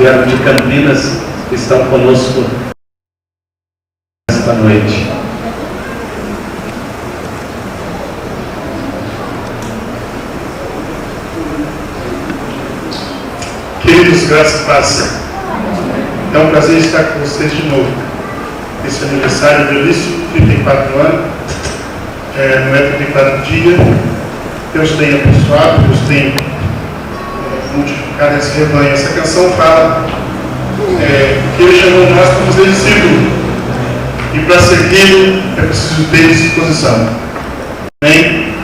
de Campinas que estão conosco esta noite. Queridos, graças a Deus. É um prazer estar com vocês de novo. Esse aniversário de Eurício, 34 anos, não é 34 dias. Deus tem abençoado, Deus tem multiplicado esse rebanho. Essa canção fala que Ele chamou nós para fazer discípulo. E para segui-lo é preciso ter disposição. Amém?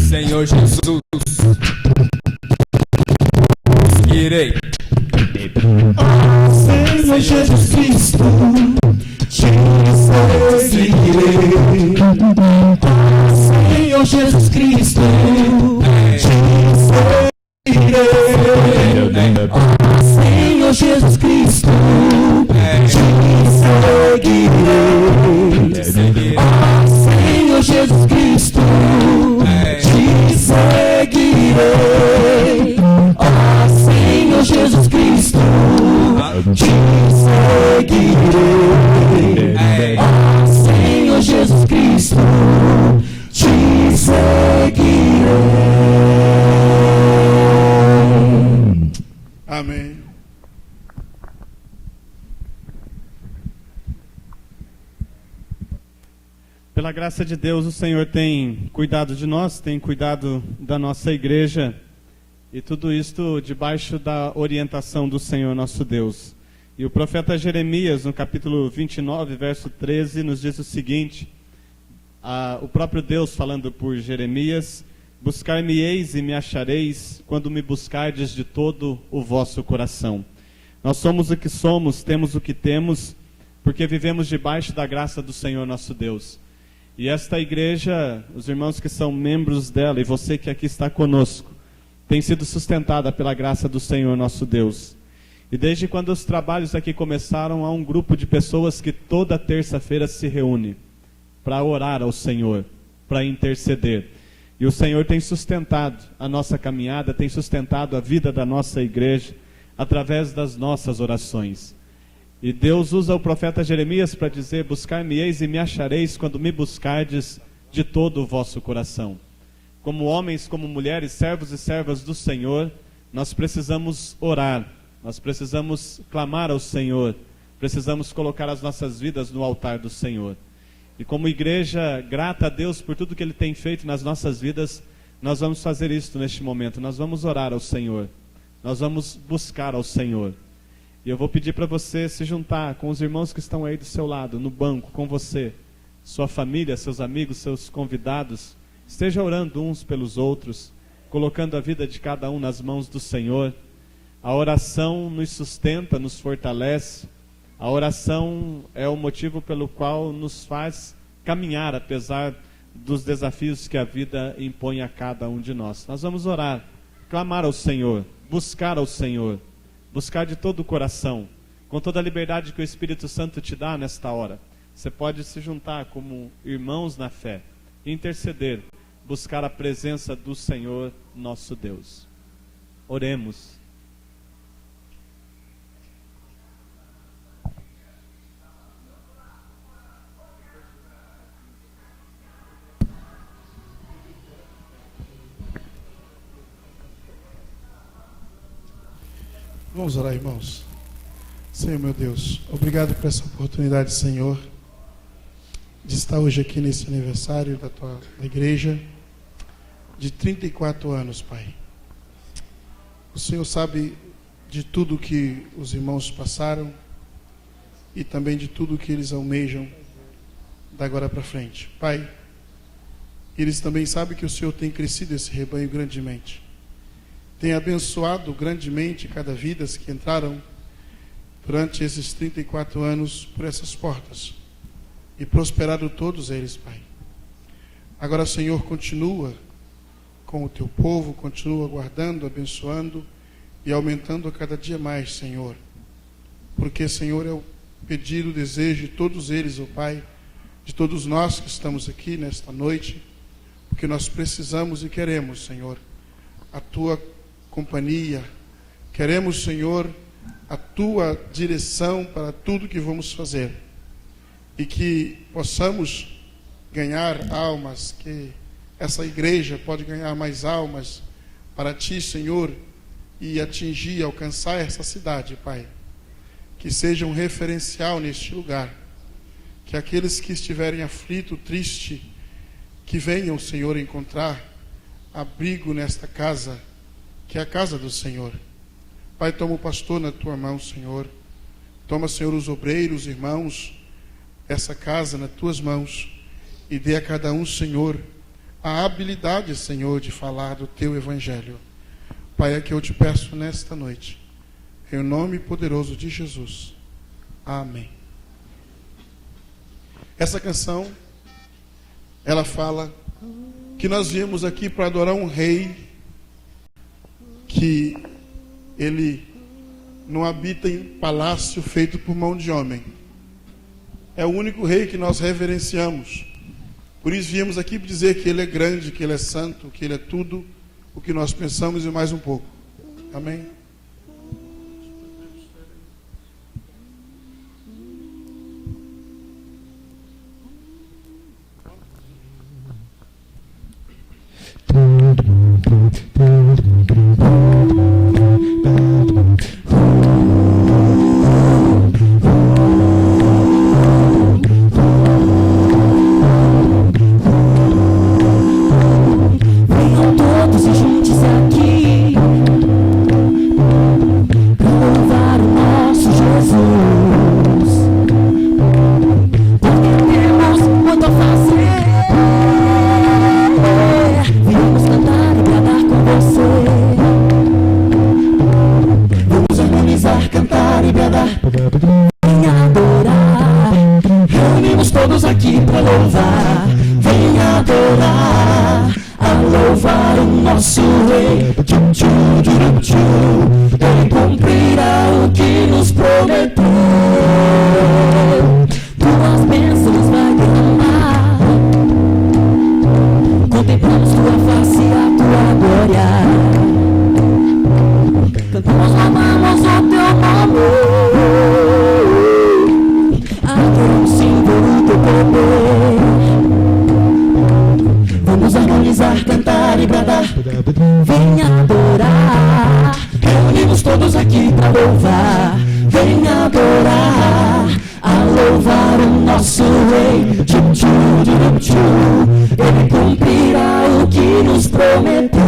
Senhor Jesus, irei. Senhor Jesus Cristo, Pela graça de Deus, o Senhor tem cuidado de nós, tem cuidado da nossa igreja, e tudo isto debaixo da orientação do Senhor nosso Deus. E o profeta Jeremias, no capítulo 29, verso 13, nos diz o seguinte, o próprio Deus falando por Jeremias: buscar-me-eis e me achareis, quando me buscardes de todo o vosso coração. Nós somos o que somos, temos o que temos, porque vivemos debaixo da graça do Senhor nosso Deus. E esta igreja, os irmãos que são membros dela, e você que aqui está conosco, tem sido sustentada pela graça do Senhor nosso Deus. E desde quando os trabalhos aqui começaram, há um grupo de pessoas que toda terça-feira se reúne para orar ao Senhor, para interceder. E o Senhor tem sustentado a nossa caminhada, tem sustentado a vida da nossa igreja, através das nossas orações. E Deus usa o profeta Jeremias para dizer: buscar-me-eis e me achareis, quando me buscardes de todo o vosso coração. Como homens, como mulheres, servos e servas do Senhor, nós precisamos orar, nós precisamos clamar ao Senhor, precisamos colocar as nossas vidas no altar do Senhor. E como igreja grata a Deus por tudo que Ele tem feito nas nossas vidas, nós vamos fazer isso neste momento, nós vamos orar ao Senhor, nós vamos buscar ao Senhor. E eu vou pedir para você se juntar com os irmãos que estão aí do seu lado, no banco, com você, sua família, seus amigos, seus convidados. Esteja orando uns pelos outros, colocando a vida de cada um nas mãos do Senhor. A oração nos sustenta, nos fortalece. A oração é o motivo pelo qual nos faz caminhar, apesar dos desafios que a vida impõe a cada um de nós. Nós vamos orar, clamar ao Senhor, buscar ao Senhor. Buscar de todo o coração, com toda a liberdade que o Espírito Santo te dá nesta hora. Você pode se juntar como irmãos na fé, interceder, buscar a presença do Senhor nosso Deus. Oremos. Vamos orar, irmãos. Senhor meu Deus, obrigado por essa oportunidade, Senhor, de estar hoje aqui nesse aniversário da igreja, de 34 anos, Pai. O Senhor sabe de tudo que os irmãos passaram e também de tudo que eles almejam da agora para frente. Pai, eles também sabem que o Senhor tem crescido esse rebanho grandemente. Tem abençoado grandemente cada vida que entraram durante esses 34 anos por essas portas e prosperado todos eles, Pai. Agora, Senhor, continua com o teu povo, continua guardando, abençoando e aumentando a cada dia mais, Senhor. Porque, Senhor, é o pedido, o desejo de todos eles, ó Pai, de todos nós que estamos aqui nesta noite, porque nós precisamos e queremos, Senhor, a tua companhia, queremos, Senhor, a tua direção para tudo que vamos fazer, e que possamos ganhar almas, que essa igreja pode ganhar mais almas para ti, Senhor, e atingir, alcançar essa cidade, Pai, que seja um referencial neste lugar, que aqueles que estiverem aflitos, tristes, que venham, Senhor, encontrar abrigo nesta casa, que é a casa do Senhor. Pai, toma o pastor na tua mão, Senhor. Toma, Senhor, os obreiros, irmãos, essa casa nas tuas mãos, e dê a cada um, Senhor, a habilidade, Senhor, de falar do teu evangelho. Pai, é que eu te peço nesta noite, em nome poderoso de Jesus. Amém. Essa canção, ela fala que nós viemos aqui para adorar um rei, que ele não habita em palácio feito por mão de homem. É o único rei que nós reverenciamos. Por isso viemos aqui para dizer que ele é grande, que ele é santo, que ele é tudo o que nós pensamos e mais um pouco. Amém? louvar, vem adorar, a louvar o nosso Rei. Ele cumprirá o que nos prometeu, tuas bênçãos vai derramar, contemplamos tua face e a tua glória, cantamos, louvamos o teu nome, adoramos sim por o teu poder. Vamos harmonizar, cantar e bradar, vem adorar, reunimos todos aqui pra louvar, vem adorar, a louvar o nosso Rei. Ele cumprirá o que nos prometeu.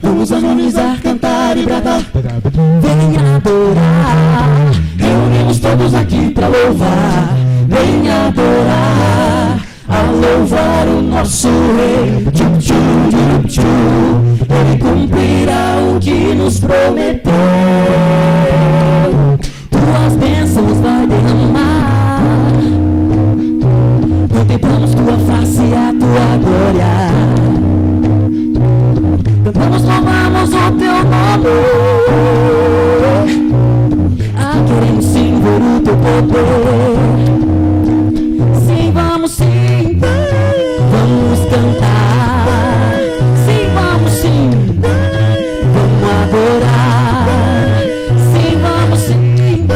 Vamos harmonizar, cantar e bradar, vem adorar, reunimos todos aqui pra louvar, vem adorar, a louvar o nosso Rei. Ele cumprirá o que nos prometeu, tuas bênçãos vai derramar, contemplamos tua face e a tua glória, cantamos, louvamos o teu nome, queremos sim ver o teu poder. Sim, vamos sim, vamos cantar. Sim, vamos sim, vamos adorar. Sim, vamos sim,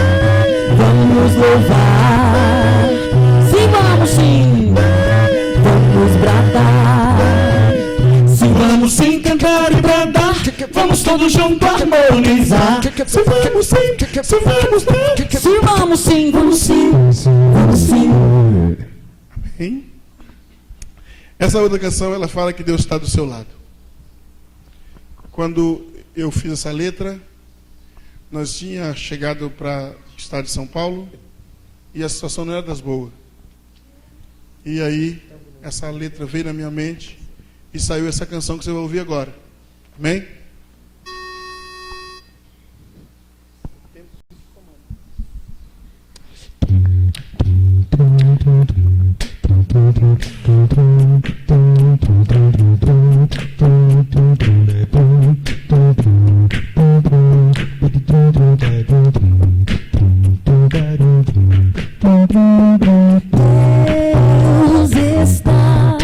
vamos louvar. Sim, vamos sim, vamos bradar. Sim, vamos sim, cantar e bradar. Vamos todos juntos harmonizar. Sim, vamos sim, sim, vamos sim. Sim, vamos sim, vamos sim, vamos sim. Amém? Essa outra canção, ela fala que Deus está do seu lado. Quando eu fiz essa letra, nós tínhamos chegado para o estado de São Paulo e a situação não era das boas. E aí, essa letra veio na minha mente e saiu essa canção que você vai ouvir agora. Amém? Deus está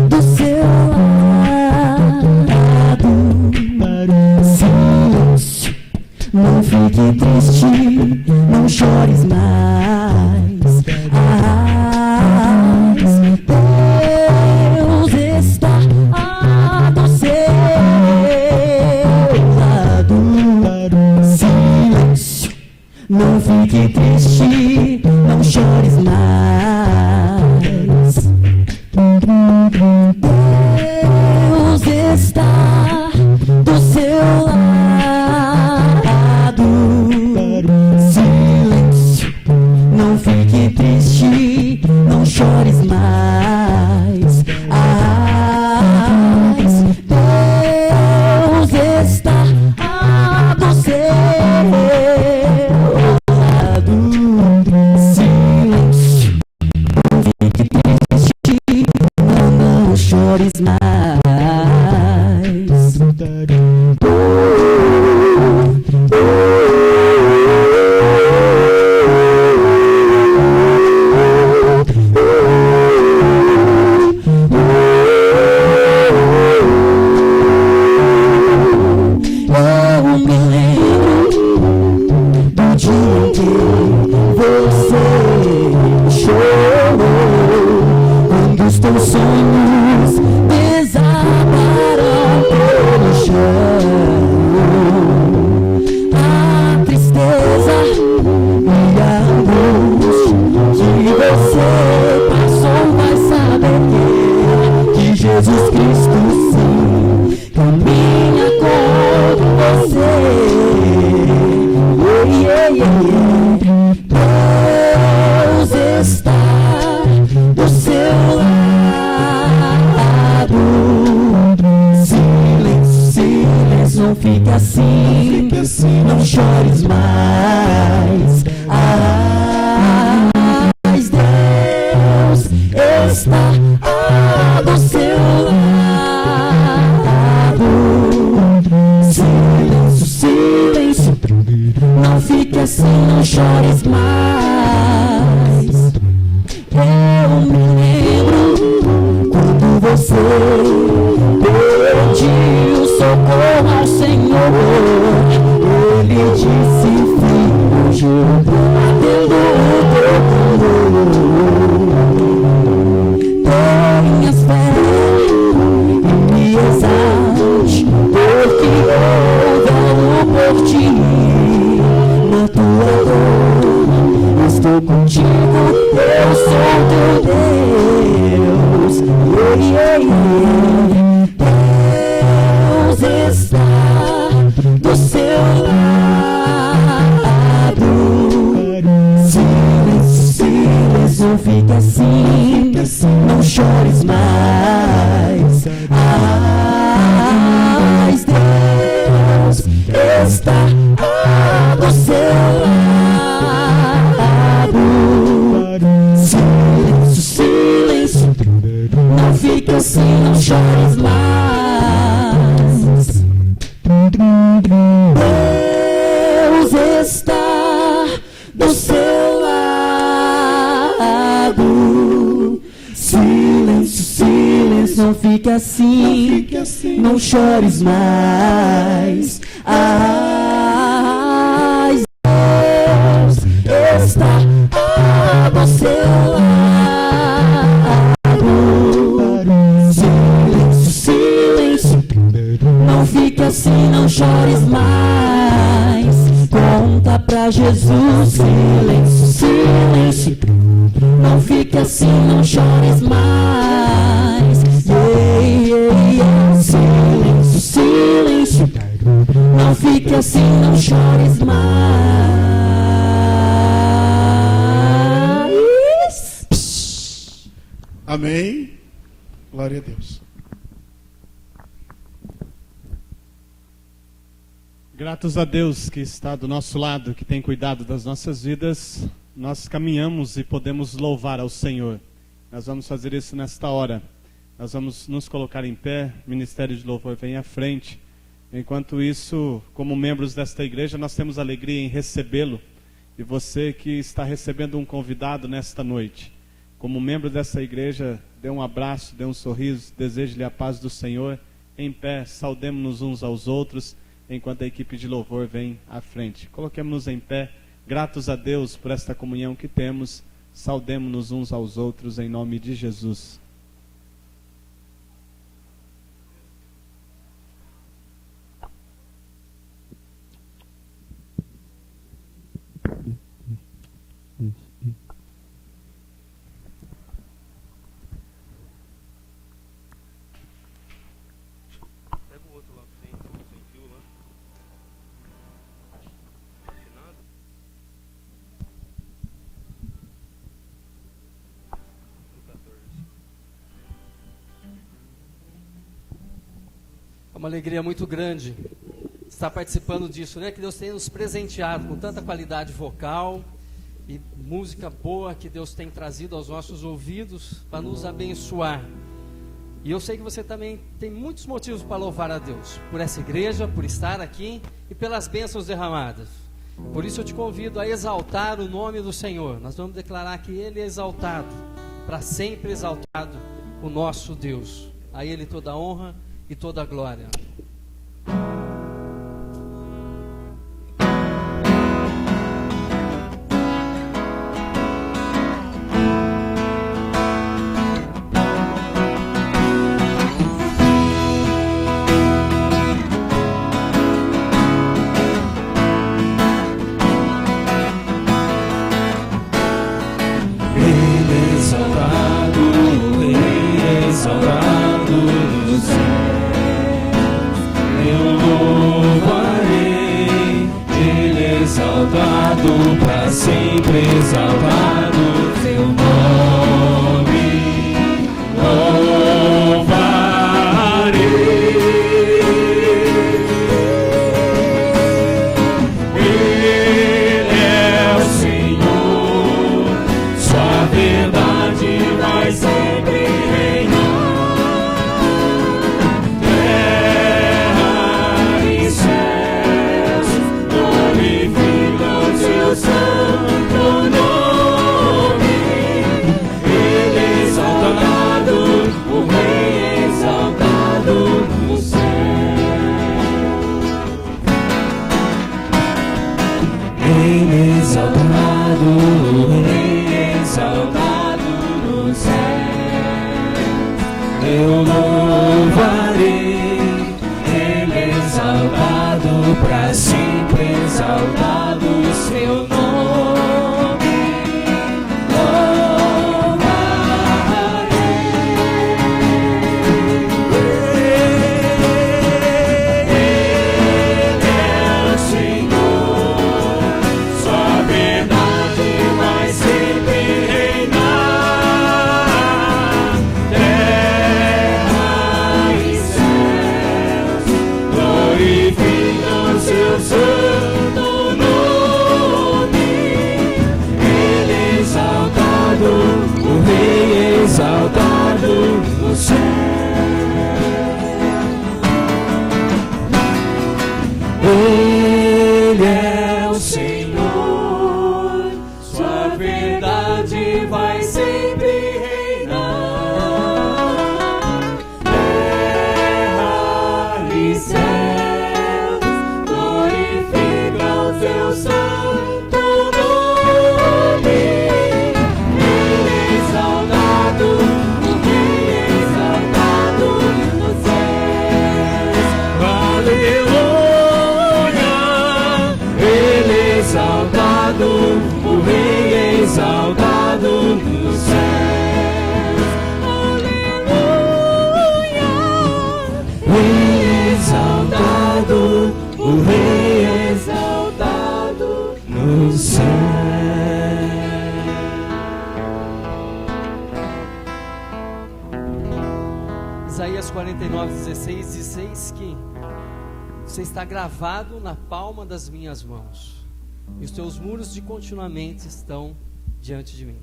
do seu lado. Silêncio, não fique triste, não chores mais. Deus está do seu lado. Silêncio, não fique triste, não chores mais. Deus está do seu lado. Silêncio, não fique triste, não chores mais. Deus está do seu lado. Silêncio, não fique triste, não chores mais. Eu me lembro do dia em que você chorou, quando os teus sonhos desabaram pelo chão. A tristeza e a angústia que você passou, vai saber que Jesus Cristo sim caminha com você. Deus está do seu lado. fique assim, não chores mais. Mas Deus está do seu lado. Silêncio, silêncio, não fique assim, não chores mais. Eu me lembro quando você pediu socorro ao Senhor. Ele disse: filho, atendo o teu clamor. Tenhas fé e me exalte, porque eu velo por ti. Na tua dor estou contigo, eu sou teu Deus. Deus está do seu lado. Silêncio, silêncio, fique assim, não chores mais. Mas Deus está do seu lado. Silêncio, silêncio, não fique assim, não chores mais. Deus está do seu lado. Silêncio, silêncio, não fique assim, não chores mais. Deus está do seu lado. Silêncio, silêncio, não fique assim, não chores mais. Conta pra Jesus. Silêncio, silêncio, não fique assim, não chores mais. Silêncio, silêncio, não fique assim, não chores mais. Amém. Glória a Deus. Gratos a Deus que está do nosso lado, que tem cuidado das nossas vidas, nós caminhamos e podemos louvar ao Senhor. Nós vamos fazer isso nesta hora. Nós vamos nos colocar em pé, o Ministério de Louvor vem à frente. Enquanto isso, como membros desta igreja, nós temos alegria em recebê-lo. E você que está recebendo um convidado nesta noite, como membro dessa igreja, dê um abraço, dê um sorriso, deseje-lhe a paz do Senhor. Em pé, saudemos-nos uns aos outros, enquanto a equipe de louvor vem à frente. Coloquemos-nos em pé, gratos a Deus por esta comunhão que temos. Saudemos-nos uns aos outros em nome de Jesus. Uma alegria muito grande estar participando disso, né? Que Deus tenha nos presenteado com tanta qualidade vocal e música boa que Deus tem trazido aos nossos ouvidos para nos abençoar. E eu sei que você também tem muitos motivos para louvar a Deus, por essa igreja, por estar aqui e pelas bênçãos derramadas. Por isso eu te convido a exaltar o nome do Senhor. Nós vamos declarar que Ele é exaltado, para sempre exaltado, o nosso Deus. A Ele toda a honra e toda a glória. Para sempre exaltado teu nome, louvarei. eu louvarei. Ele é exaltado, pra sempre exaltado o seu nome. Ele é o Senhor, sua verdade vai sempre reinar. Terra e céus glorificam seu santo nome. Ele é exaltado, o Rei é exaltado nos céus. Aleluia! Exaltado, o Rei é exaltado nos céus. Aleluia! Rei exaltado, o Rei é exaltado nos céus. Isaías 49:16 diz: eis que você está gravado na palma das minhas mãos, e os teus muros de continuamente estão diante de mim.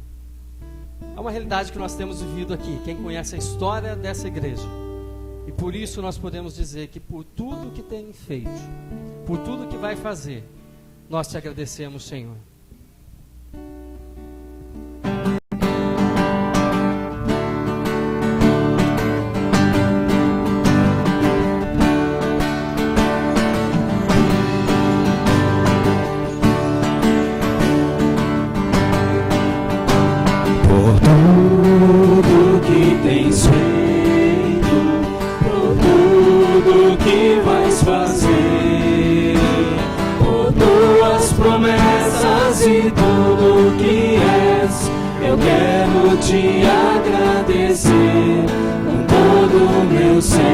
É uma realidade que nós temos vivido aqui, quem conhece a história dessa igreja. E por isso nós podemos dizer que por tudo que tem feito, por tudo que vai fazer, nós te agradecemos, Senhor. Te agradecer com todo o meu ser.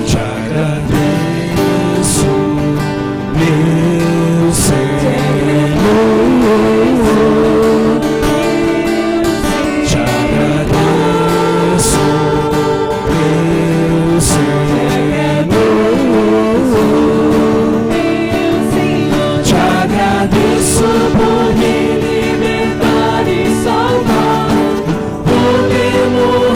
Te agradeço, meu Senhor. Te agradeço, meu Senhor. Te agradeço por me libertar e salvar, poder morrer.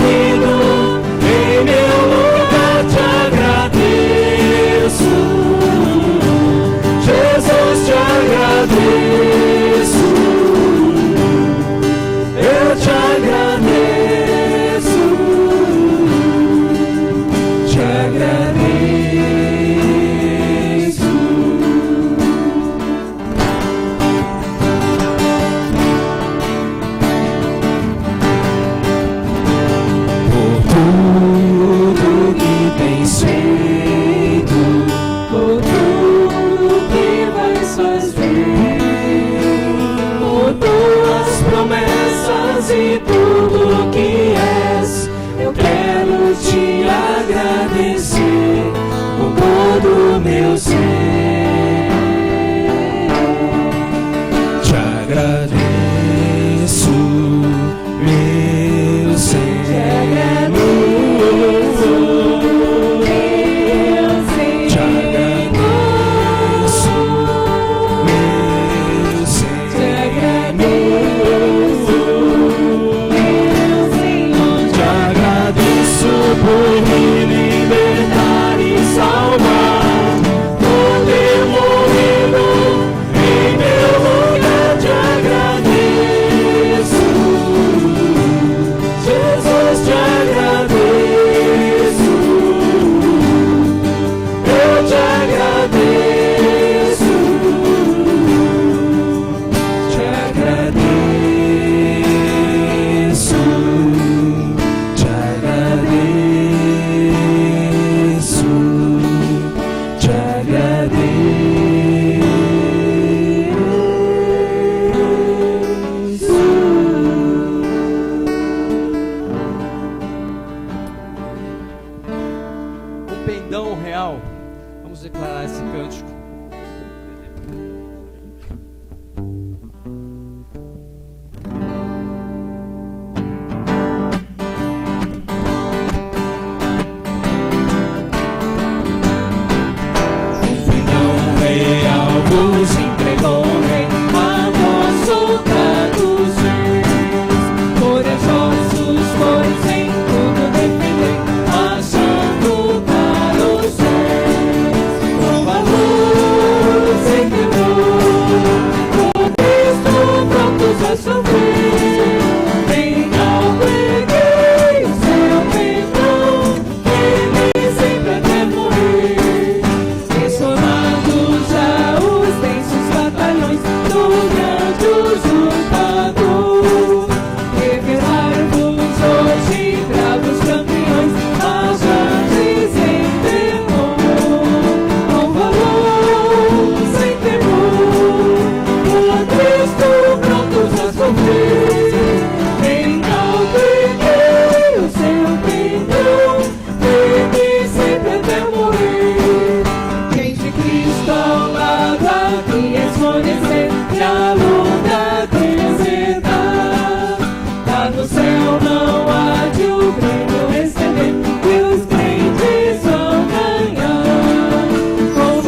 no céu não há de o prêmio receber, e os crentes vão ganhar com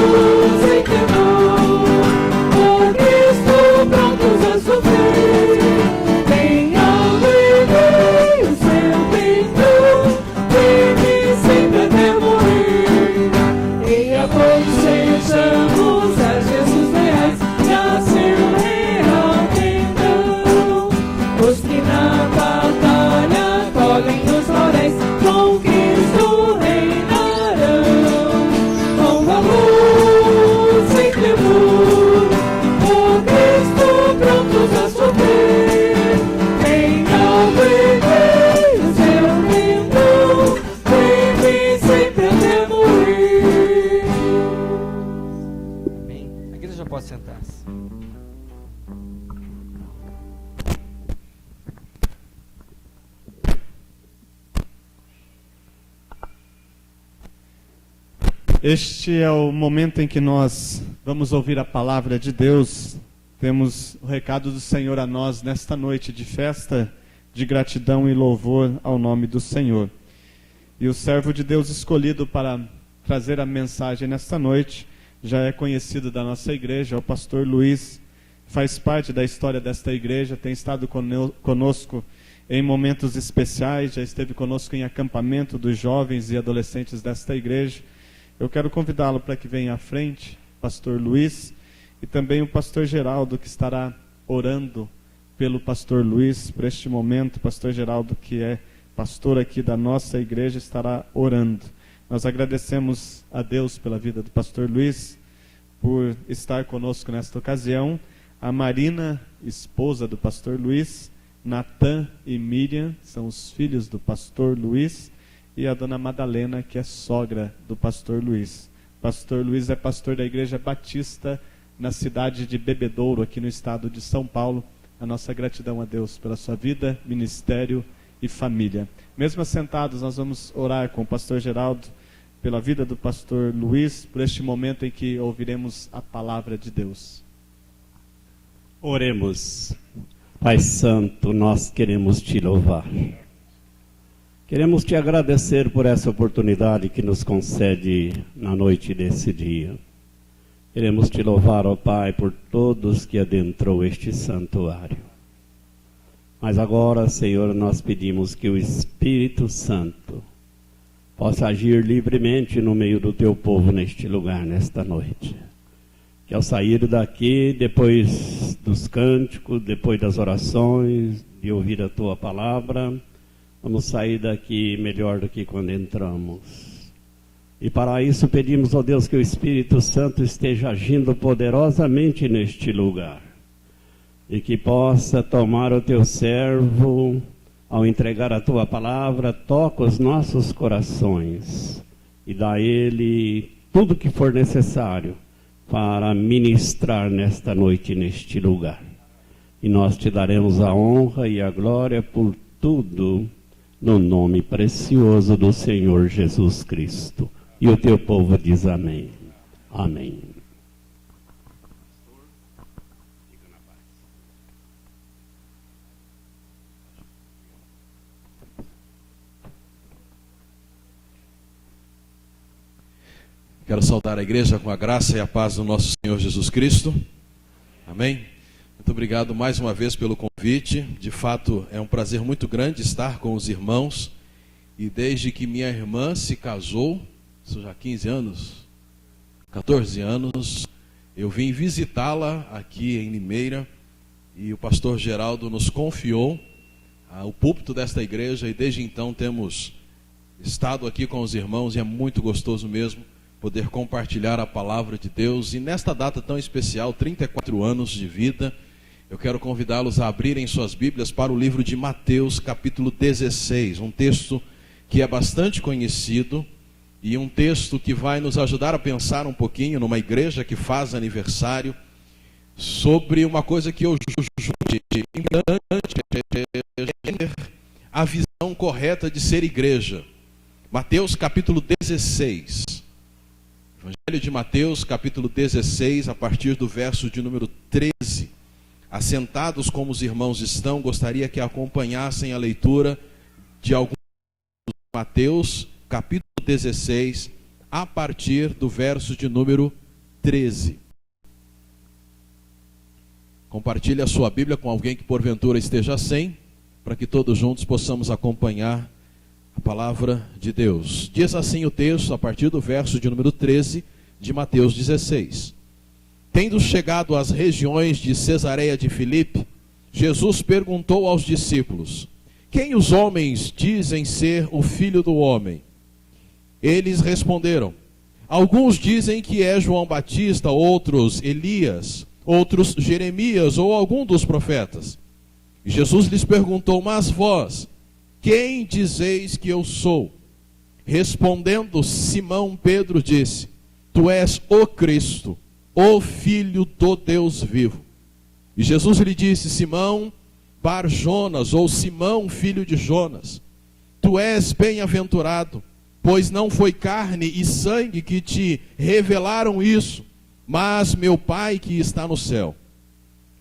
luz e temor, por Cristo prontos a sofrer. Bem alto e bem o seu peito, firme sempre até morrer. E a pouco sejamos a Jesus leais, e a seu real tendão. Os que na batalha colhem os lauréis, com Cristo reinarão. Com valor, sem temor, por Cristo prontos a sofrer. Bem alto e bem o seu pendão, firme sempre até morrer. Amém. A igreja pode sentar-se. Este é o momento em que nós vamos ouvir a palavra de Deus. Temos o recado do Senhor a nós nesta noite de festa, de gratidão e louvor ao nome do Senhor. E o servo de Deus escolhido para trazer a mensagem nesta noite já é conhecido da nossa igreja, é o pastor Luiz. Faz parte da história desta igreja, tem estado conosco em momentos especiais, já esteve conosco em acampamento dos jovens e adolescentes desta igreja. Eu quero convidá-lo para que venha à frente, pastor Luiz, e também o pastor Geraldo, que estará orando pelo pastor Luiz por este momento. O pastor Geraldo, que é pastor aqui da nossa igreja, estará orando. Nós agradecemos a Deus pela vida do pastor Luiz, por estar conosco nesta ocasião. A Marina, esposa do pastor Luiz, Natan e Miriam, são os filhos do pastor Luiz, e a dona Madalena, que é sogra do pastor Luiz. Pastor Luiz é pastor da Igreja Batista na cidade de Bebedouro, aqui no estado de São Paulo. A nossa gratidão a Deus pela sua vida, ministério e família. Mesmo assentados, nós vamos orar com o pastor Geraldo pela vida do pastor Luiz, por este momento em que ouviremos a palavra de Deus. Oremos. Pai Santo, nós queremos te louvar. Queremos te agradecer por essa oportunidade que nos concede na noite desse dia. Queremos te louvar, ó Pai, por todos que adentrou este santuário. Mas agora, Senhor, nós pedimos que o Espírito Santo possa agir livremente no meio do teu povo neste lugar, nesta noite. Que ao sair daqui, depois dos cânticos, depois das orações, de ouvir a tua palavra, vamos sair daqui melhor do que quando entramos. E para isso pedimos, ó Deus, que o Espírito Santo esteja agindo poderosamente neste lugar. E que possa tomar o teu servo, ao entregar a tua palavra, toca os nossos corações. E dá a ele tudo que for necessário para ministrar nesta noite, neste lugar. E nós te daremos a honra e a glória por tudo, no nome precioso do Senhor Jesus Cristo. E o teu povo diz amém. Amém. Quero saudar a igreja com a graça e a paz do nosso Senhor Jesus Cristo. Amém? Muito obrigado mais uma vez pelo convite. De fato, é um prazer muito grande estar com os irmãos. E desde que minha irmã se casou, isso já há 15 anos, 14 anos, eu vim visitá-la aqui em Limeira. E o pastor Geraldo nos confiou o púlpito desta igreja. E desde então temos estado aqui com os irmãos e é muito gostoso mesmo poder compartilhar a palavra de Deus. E nesta data tão especial, 34 anos de vida, eu quero convidá-los a abrirem suas Bíblias para o livro de Mateus, capítulo 16, um texto que é bastante conhecido e um texto que vai nos ajudar a pensar um pouquinho numa igreja que faz aniversário, sobre uma coisa que eu julgo importante, a visão correta de ser igreja. Mateus, capítulo 16. Evangelho de Mateus, capítulo 16, a partir do verso de número 13 assentados como os irmãos estão, gostaria que acompanhassem a leitura de alguns Mateus, capítulo 16, a partir do verso de número 13. Compartilhe a sua Bíblia com alguém que porventura esteja sem, para que todos juntos possamos acompanhar a palavra de Deus. Diz assim o texto, a partir do verso de número 13 de Mateus 16. Tendo chegado às regiões de Cesareia de Filipe, Jesus perguntou aos discípulos: quem os homens dizem ser o Filho do Homem? Eles responderam: alguns dizem que é João Batista, outros Elias, outros Jeremias ou algum dos profetas. E Jesus lhes perguntou: mas vós, quem dizeis que eu sou? Respondendo, Simão Pedro disse: tu és o Cristo, o Filho do Deus vivo. E Jesus lhe disse: Simão Bar-Jonas, ou Simão, filho de Jonas, tu és bem-aventurado, pois não foi carne e sangue que te revelaram isso, mas meu Pai que está no céu.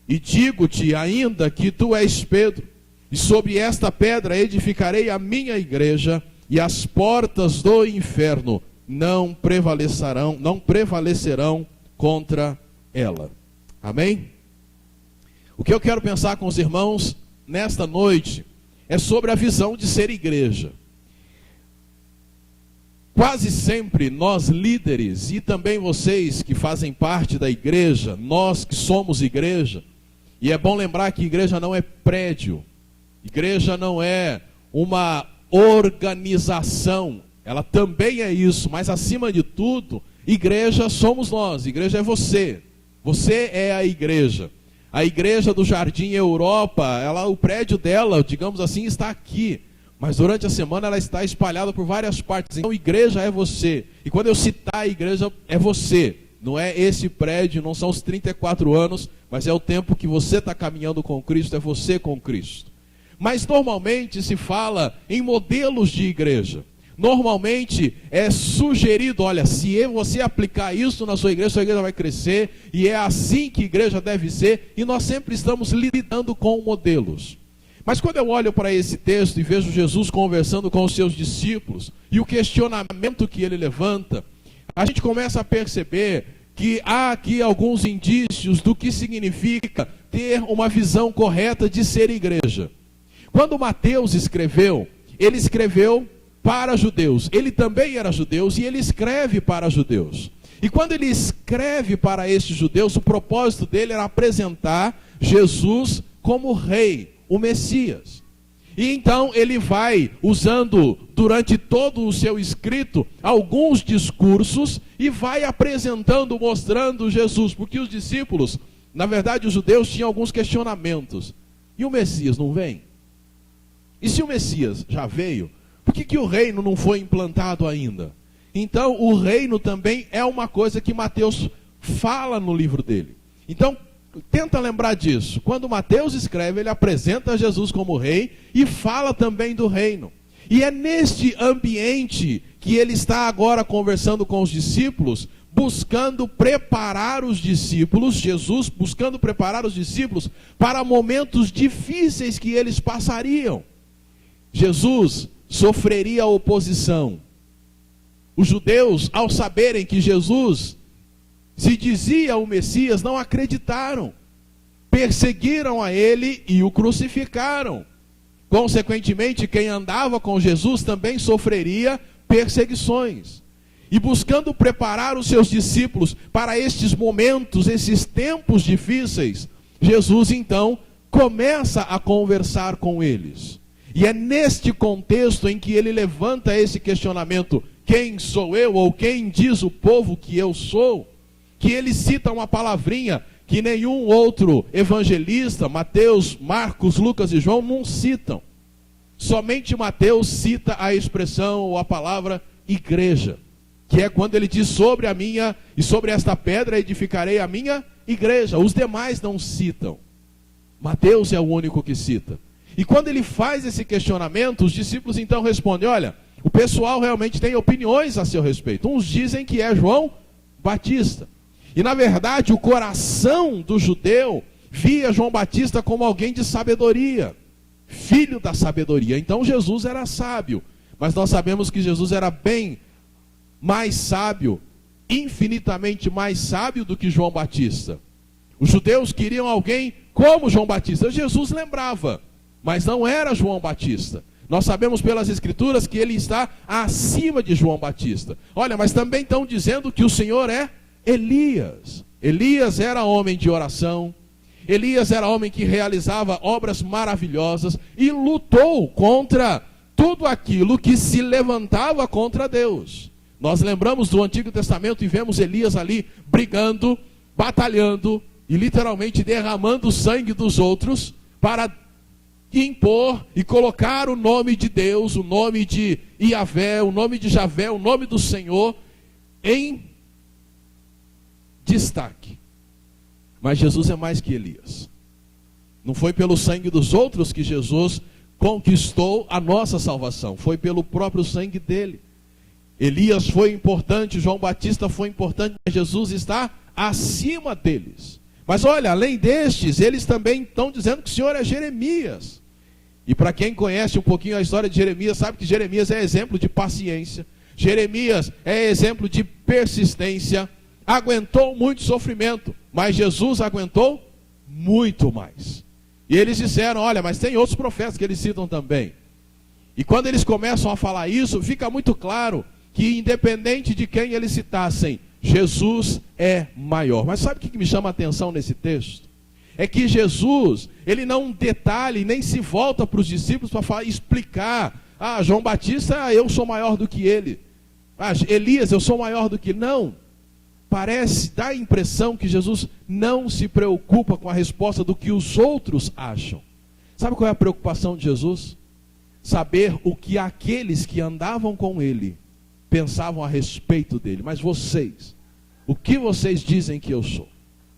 E digo-te ainda que tu és Pedro, e sobre esta pedra edificarei a minha igreja, e as portas do inferno não prevalecerão contra ela. Amém? O que eu quero pensar com os irmãos nesta noite é sobre a visão de ser igreja. Quase sempre nós líderes, e também vocês que fazem parte da igreja, nós que somos igreja, e é bom lembrar que igreja não é prédio, igreja não é uma organização, ela também é isso, mas acima de tudo, igreja somos nós, igreja é você, você é a igreja. A igreja do Jardim Europa, o prédio dela, digamos assim, está aqui. Mas durante a semana ela está espalhada por várias partes. Então, igreja é você. E quando eu citar a igreja, é você. Não é esse prédio, não são os 34 anos, mas é o tempo que você está caminhando com Cristo, é você com Cristo. Mas normalmente se fala em modelos de igreja. Normalmente é sugerido, olha, se você aplicar isso na sua igreja vai crescer, e é assim que a igreja deve ser, e nós sempre estamos lidando com modelos. Mas quando eu olho para esse texto e vejo Jesus conversando com os seus discípulos, e o questionamento que ele levanta, a gente começa a perceber que há aqui alguns indícios do que significa ter uma visão correta de ser igreja. Quando Mateus escreveu, ele escreveu para judeus. Ele também era judeu e ele escreve para judeus. E quando ele escreve para estes judeus, o propósito dele era apresentar Jesus como rei, o Messias. E então ele vai usando durante todo o seu escrito alguns discursos e vai apresentando, mostrando Jesus, porque os discípulos, na verdade os judeus tinham alguns questionamentos. E o Messias não vem? E se o Messias já veio, por que o reino não foi implantado ainda? Então, o reino também é uma coisa que Mateus fala no livro dele. Então, tenta lembrar disso. Quando Mateus escreve, ele apresenta Jesus como rei e fala também do reino. E é neste ambiente que ele está agora conversando com os discípulos, buscando preparar os discípulos, Jesus buscando preparar os discípulos para momentos difíceis que eles passariam. Jesus sofreria oposição. Os judeus, ao saberem que Jesus se dizia o Messias, não acreditaram. Perseguiram a ele e o crucificaram. Consequentemente, quem andava com Jesus também sofreria perseguições. E buscando preparar os seus discípulos para estes momentos, esses tempos difíceis, Jesus então começa a conversar com eles. E é neste contexto em que ele levanta esse questionamento: quem sou eu, ou quem diz o povo que eu sou? Que ele cita uma palavrinha que nenhum outro evangelista, Mateus, Marcos, Lucas e João, não citam. Somente Mateus cita a expressão ou a palavra igreja, que é quando ele diz: sobre a minha, e sobre esta pedra edificarei a minha igreja. Os demais não citam. Mateus é o único que cita. E quando ele faz esse questionamento, os discípulos então respondem: olha, o pessoal realmente tem opiniões a seu respeito. Uns dizem que é João Batista. E na verdade o coração do judeu via João Batista como alguém de sabedoria, filho da sabedoria. Então Jesus era sábio, mas nós sabemos que Jesus era bem mais sábio, infinitamente mais sábio do que João Batista. Os judeus queriam alguém como João Batista. Jesus lembrava, mas não era João Batista. Nós sabemos pelas Escrituras que ele está acima de João Batista. Olha, mas também estão dizendo que o Senhor é Elias. Elias era homem de oração. Elias era homem que realizava obras maravilhosas e lutou contra tudo aquilo que se levantava contra Deus. Nós lembramos do Antigo Testamento e vemos Elias ali brigando, batalhando e literalmente derramando o sangue dos outros para impor e colocar o nome de Deus, o nome de Iavé, o nome de Javé, o nome do Senhor em destaque. Mas Jesus é mais que Elias. Não foi pelo sangue dos outros que Jesus conquistou a nossa salvação, foi pelo próprio sangue dele. Elias foi importante, João Batista foi importante, mas Jesus está acima deles. Mas olha, além destes, eles também estão dizendo que o Senhor é Jeremias. E para quem conhece um pouquinho a história de Jeremias, sabe que Jeremias é exemplo de paciência. Jeremias é exemplo de persistência. Aguentou muito sofrimento, mas Jesus aguentou muito mais. E eles disseram, olha, mas tem outros profetas que eles citam também. E quando eles começam a falar isso, fica muito claro que independente de quem eles citassem, Jesus é maior. Mas sabe o que me chama a atenção nesse texto? É que Jesus, ele não detalha, nem se volta para os discípulos para explicar, João Batista, eu sou maior do que ele. Elias, eu sou maior do que ele. Não. Parece, dá a impressão que Jesus não se preocupa com a resposta do que os outros acham. Sabe qual é a preocupação de Jesus? Saber o que aqueles que andavam com ele pensavam a respeito dele. Mas vocês, o que vocês dizem que eu sou?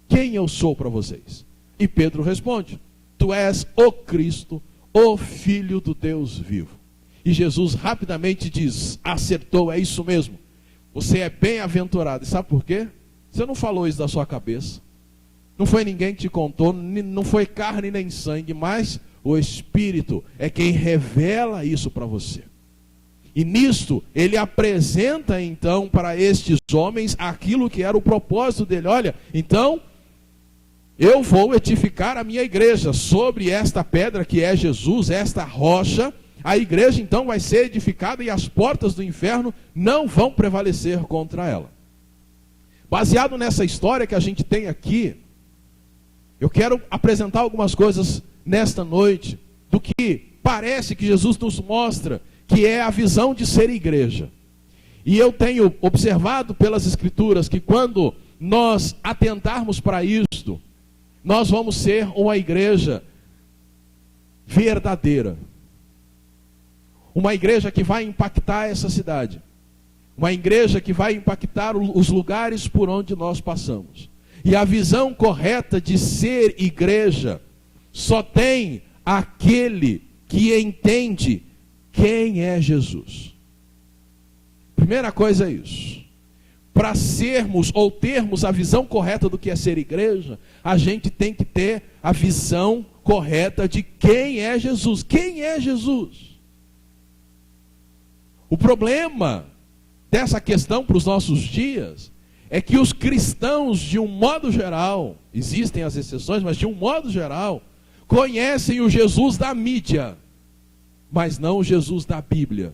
Quem eu sou para vocês? E Pedro responde, tu és o Cristo, o Filho do Deus vivo. E Jesus rapidamente diz, acertou, é isso mesmo. Você é bem-aventurado. E sabe por quê? Você não falou isso da sua cabeça. Não foi ninguém que te contou, não foi carne nem sangue, mas o Espírito é quem revela isso para você. E nisto, ele apresenta então para estes homens aquilo que era o propósito dele. Olha, então, eu vou edificar a minha igreja sobre esta pedra que é Jesus, esta rocha. A igreja então vai ser edificada e as portas do inferno não vão prevalecer contra ela. Baseado nessa história que a gente tem aqui, eu quero apresentar algumas coisas nesta noite, do que parece que Jesus nos mostra, que é a visão de ser igreja. E eu tenho observado pelas Escrituras que quando nós atentarmos para isto, nós vamos ser uma igreja verdadeira. Uma igreja que vai impactar essa cidade. Uma igreja que vai impactar os lugares por onde nós passamos. E a visão correta de ser igreja só tem aquele que entende quem é Jesus. Primeira coisa é isso. Para sermos ou termos a visão correta do que é ser igreja, a gente tem que ter a visão correta de quem é Jesus. Quem é Jesus? O problema dessa questão para os nossos dias é que os cristãos, de um modo geral, existem as exceções, mas de um modo geral, conhecem o Jesus da mídia, mas não o Jesus da Bíblia.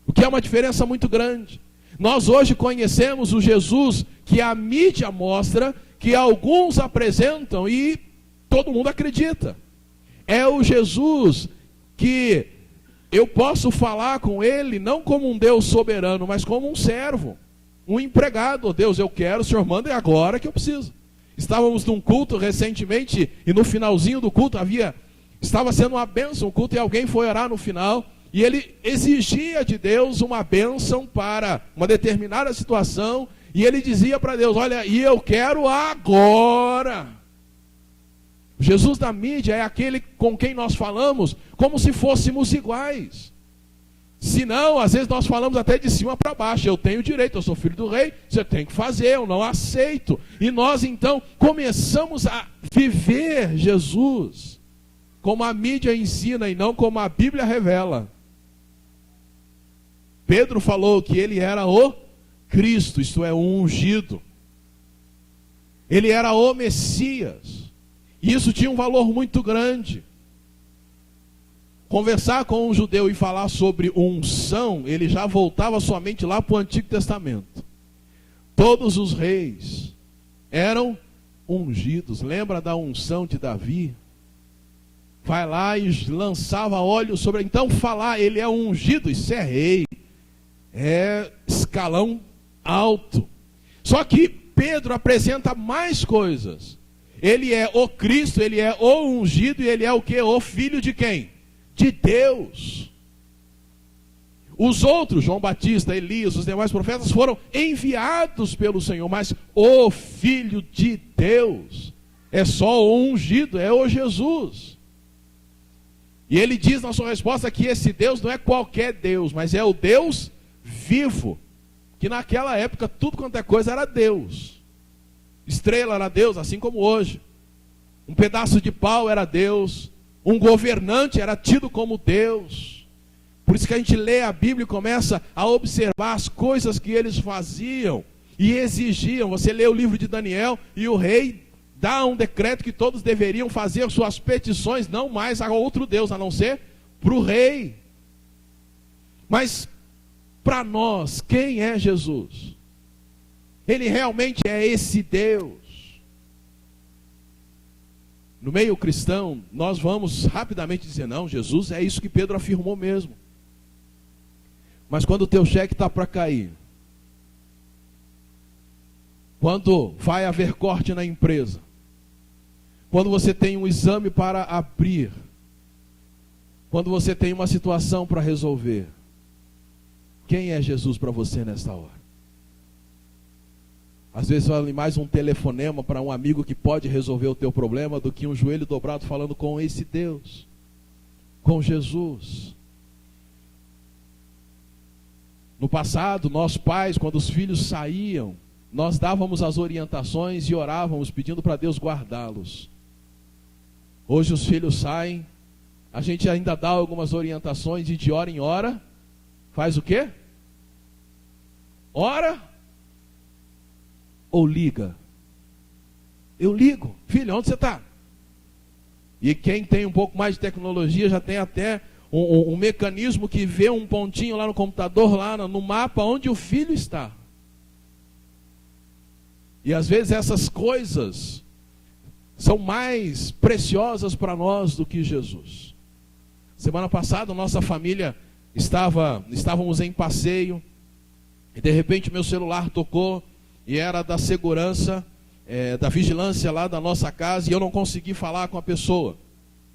O que é uma diferença muito grande. Nós hoje conhecemos o Jesus que a mídia mostra, que alguns apresentam e todo mundo acredita. É o Jesus que eu posso falar com ele não como um Deus soberano, mas como um servo, um empregado. Oh, Deus, eu quero, o Senhor manda, é agora que eu preciso. Estávamos num culto recentemente e no finalzinho do culto estava sendo uma bênção o culto e alguém foi orar no final e ele exigia de Deus uma bênção para uma determinada situação e ele dizia para Deus, olha, e eu quero agora. Jesus da mídia é aquele com quem nós falamos como se fôssemos iguais. Se não, às vezes nós falamos até de cima para baixo. Eu tenho direito, eu sou filho do rei, você tem que fazer, eu não aceito. E nós então começamos a viver Jesus como a mídia ensina e não como a Bíblia revela. Pedro falou que ele era o Cristo, isto é, o ungido. Ele era o Messias. E isso tinha um valor muito grande. Conversar com um judeu e falar sobre unção, ele já voltava somente lá para o Antigo Testamento. Todos os reis eram ungidos. Lembra da unção de Davi? Vai lá e lançava óleo sobre... Então falar, ele é ungido, isso é rei. É escalão alto. Só que Pedro apresenta mais coisas. Ele é o Cristo, ele é o ungido e ele é o quê? O filho de quem? De Deus. Os outros, João Batista, Elias, os demais profetas foram enviados pelo Senhor, mas o Filho de Deus é só o ungido, é o Jesus. E ele diz na sua resposta que esse Deus não é qualquer Deus, mas é o Deus vivo, que naquela época tudo quanto é coisa era Deus. Estrela era Deus, assim como hoje. Um pedaço de pau era Deus. Um governante era tido como Deus. Por isso que a gente lê a Bíblia e começa a observar as coisas que eles faziam e exigiam. Você lê o livro de Daniel e o rei dá um decreto que todos deveriam fazer suas petições, não mais a outro Deus, a não ser para o rei. Mas para nós, quem é Jesus? Ele realmente é esse Deus. No meio cristão, nós vamos rapidamente dizer, não, Jesus é isso que Pedro afirmou mesmo. Mas quando o teu cheque está para cair, quando vai haver corte na empresa, quando você tem um exame para abrir, quando você tem uma situação para resolver, quem é Jesus para você nesta hora? Às vezes vale mais um telefonema para um amigo que pode resolver o teu problema do que um joelho dobrado falando com esse Deus, com Jesus. No passado, nós pais, quando os filhos saíam, nós dávamos as orientações e orávamos pedindo para Deus guardá-los. Hoje os filhos saem, a gente ainda dá algumas orientações e de hora em hora faz o quê? Ora ou liga? Eu ligo. Filho, onde você está? E quem tem um pouco mais de tecnologia já tem até um mecanismo que vê um pontinho lá no computador, lá no mapa, onde o filho está. E às vezes essas coisas são mais preciosas para nós do que Jesus. Semana passada, nossa família estávamos em passeio, e de repente meu celular tocou, e era da segurança, da vigilância lá da nossa casa, e eu não consegui falar com a pessoa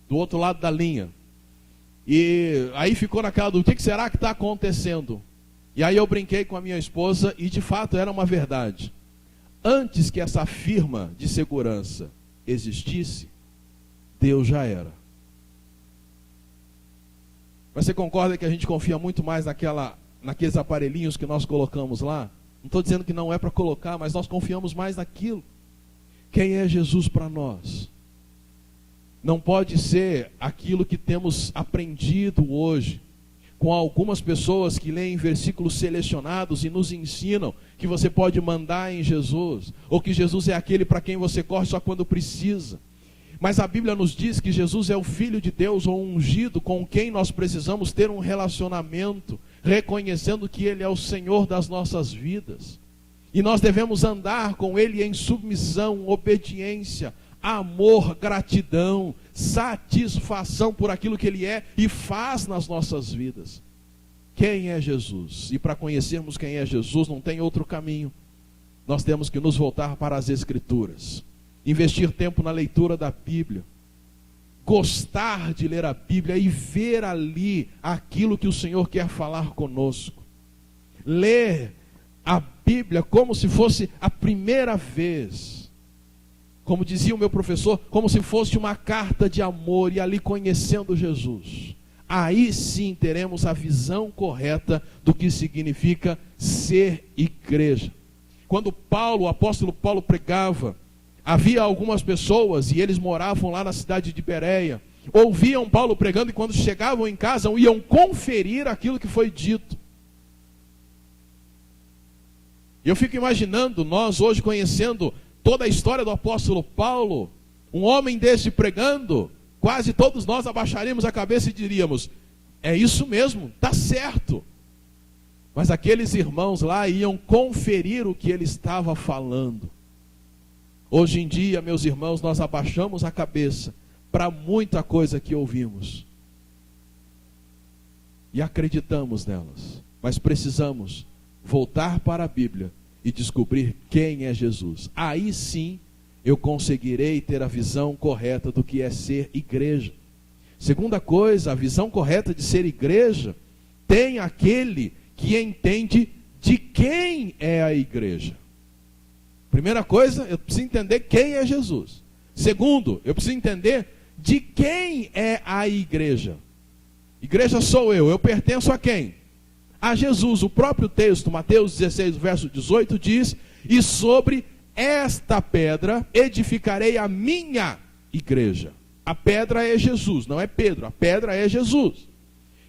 do outro lado da linha. E aí ficou naquela dúvida, o que será que está acontecendo? E aí eu brinquei com a minha esposa, e de fato era uma verdade. Antes que essa firma de segurança existisse, Deus já era. Mas você concorda que a gente confia muito mais naqueles aparelhinhos que nós colocamos lá? Não estou dizendo que não é para colocar, mas nós confiamos mais naquilo. Quem é Jesus para nós? Não pode ser aquilo que temos aprendido hoje, com algumas pessoas que leem versículos selecionados e nos ensinam que você pode mandar em Jesus, ou que Jesus é aquele para quem você corre só quando precisa. Mas a Bíblia nos diz que Jesus é o Filho de Deus, ou ungido, com quem nós precisamos ter um relacionamento, reconhecendo que Ele é o Senhor das nossas vidas. E nós devemos andar com Ele em submissão, obediência, amor, gratidão, satisfação por aquilo que Ele é e faz nas nossas vidas. Quem é Jesus? E para conhecermos quem é Jesus, não tem outro caminho. Nós temos que nos voltar para as Escrituras, investir tempo na leitura da Bíblia, gostar de ler a Bíblia e ver ali aquilo que o Senhor quer falar conosco. Ler a Bíblia como se fosse a primeira vez. Como dizia o meu professor, como se fosse uma carta de amor, e ali conhecendo Jesus, aí sim teremos a visão correta do que significa ser igreja. Quando Paulo, o apóstolo Paulo pregava, havia algumas pessoas, e eles moravam lá na cidade de Bereia, ouviam Paulo pregando e quando chegavam em casa iam conferir aquilo que foi dito. Eu fico imaginando, nós hoje conhecendo toda a história do apóstolo Paulo, um homem desse pregando, quase todos nós abaixaríamos a cabeça e diríamos, é isso mesmo, está certo. Mas aqueles irmãos lá iam conferir o que ele estava falando. Hoje em dia, meus irmãos, nós abaixamos a cabeça para muita coisa que ouvimos. E acreditamos nelas. Mas precisamos voltar para a Bíblia e descobrir quem é Jesus. Aí sim eu conseguirei ter a visão correta do que é ser igreja. Segunda coisa, a visão correta de ser igreja tem aquele que entende de quem é a igreja. Primeira coisa, eu preciso entender quem é Jesus. Segundo, eu preciso entender de quem é a igreja. Igreja sou eu pertenço a quem? A Jesus. O próprio texto, Mateus 16, verso 18, diz, e sobre esta pedra edificarei a minha igreja. A pedra é Jesus, não é Pedro, a pedra é Jesus.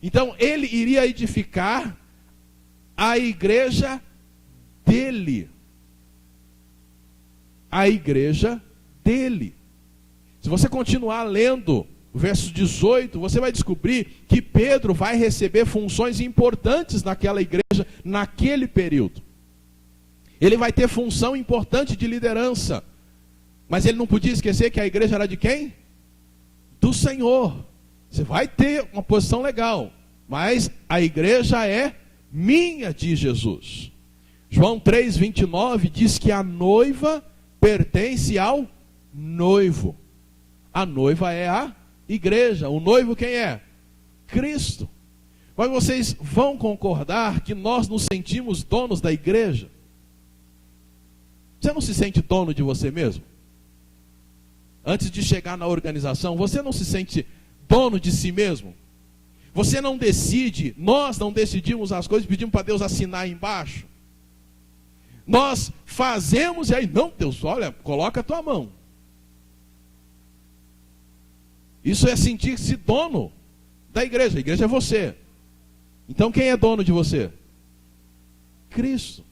Então ele iria edificar a igreja dele. A igreja dele. Se você continuar lendo o verso 18, você vai descobrir que Pedro vai receber funções importantes naquela igreja, naquele período. Ele vai ter função importante de liderança. Mas ele não podia esquecer que a igreja era de quem? Do Senhor. Você vai ter uma posição legal, mas a igreja é minha, diz Jesus. João 3:29 diz que a noiva pertence ao noivo. A noiva é a igreja. O noivo quem é? Cristo. Mas vocês vão concordar que nós nos sentimos donos da igreja? Você não se sente dono de você mesmo? Antes de chegar na organização, você não se sente dono de si mesmo? Você não decide, nós não decidimos as coisas, pedimos para Deus assinar aí embaixo. Nós fazemos e aí, não, Deus, olha, coloca a tua mão. Isso é sentir-se dono da igreja. A igreja é você. Então quem é dono de você? Cristo.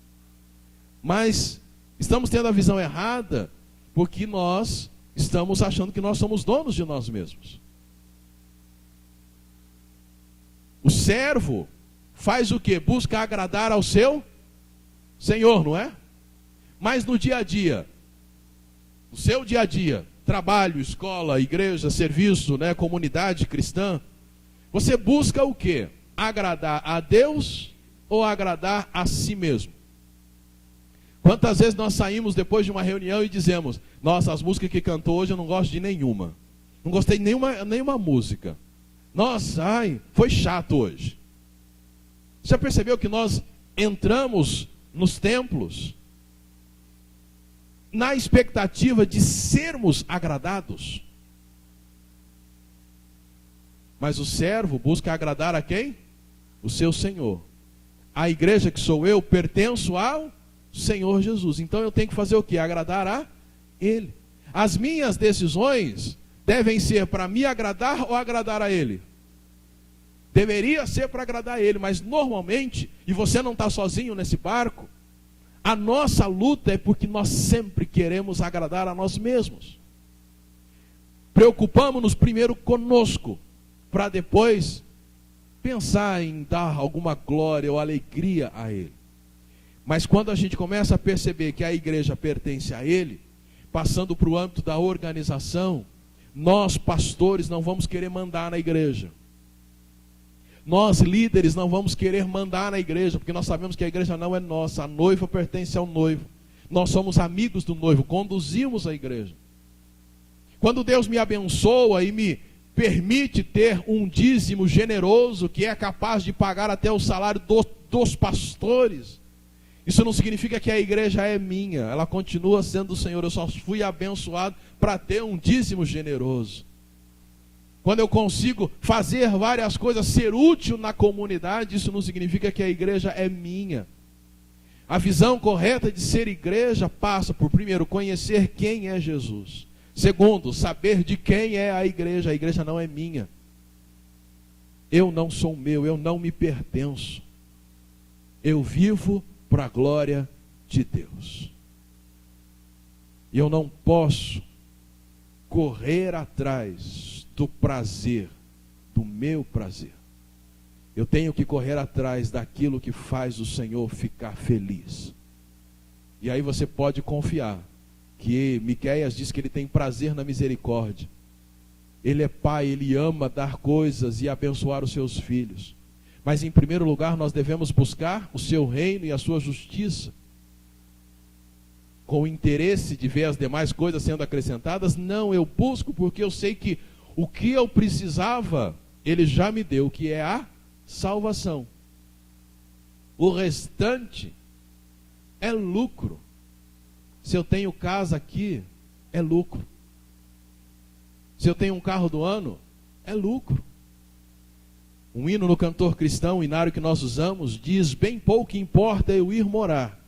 Mas estamos tendo a visão errada porque nós estamos achando que nós somos donos de nós mesmos. O servo faz o quê? Busca agradar ao seu Senhor, não é? Mas no dia a dia, no seu dia a dia, trabalho, escola, igreja, serviço, né, comunidade cristã, você busca o quê? Agradar a Deus ou agradar a si mesmo? Quantas vezes nós saímos depois de uma reunião e dizemos, nossa, as músicas que cantou hoje eu não gosto de nenhuma. Não gostei de nenhuma música. Nossa, ai, foi chato hoje. Já percebeu que nós entramos nos templos na expectativa de sermos agradados? Mas o servo busca agradar a quem? O seu Senhor. A igreja que sou eu pertenço ao Senhor Jesus. Então eu tenho que fazer o quê? Agradar a Ele. As minhas decisões devem ser para me agradar ou agradar a Ele? Deveria ser para agradar a Ele, mas normalmente, e você não está sozinho nesse barco, a nossa luta é porque nós sempre queremos agradar a nós mesmos. Preocupamos-nos primeiro conosco, para depois pensar em dar alguma glória ou alegria a Ele. Mas quando a gente começa a perceber que a igreja pertence a Ele, passando para o âmbito da organização, nós pastores não vamos querer mandar na igreja. Nós líderes não vamos querer mandar na igreja, porque nós sabemos que a igreja não é nossa, a noiva pertence ao noivo. Nós somos amigos do noivo, conduzimos a igreja. Quando Deus me abençoa e me permite ter um dízimo generoso, que é capaz de pagar até o salário dos pastores, isso não significa que a igreja é minha, ela continua sendo do Senhor. Eu só fui abençoado para ter um dízimo generoso. quando eu consigo fazer várias coisas, ser útil na comunidade, isso não significa que a igreja é minha. A visão correta de ser igreja passa por, primeiro, conhecer quem é Jesus. Segundo, saber de quem é a igreja não é minha. Eu não sou meu, eu não me pertenço. Eu vivo para a glória de Deus. E eu não posso correr atrás do prazer, do meu prazer. Eu tenho que correr atrás daquilo que faz o Senhor ficar feliz. E aí você pode confiar que Miqueias diz que ele tem prazer na misericórdia. Ele é pai, ele ama dar coisas e abençoar os seus filhos. Mas em primeiro lugar nós devemos buscar o seu reino e a sua justiça. Com o interesse de ver as demais coisas sendo acrescentadas? Não, eu busco porque eu sei que o que eu precisava, ele já me deu, que é a salvação. O restante é lucro. Se eu tenho casa aqui, é lucro. Se eu tenho um carro do ano, é lucro. Um hino no Cantor Cristão, o hinário que nós usamos, diz: bem pouco importa eu ir morar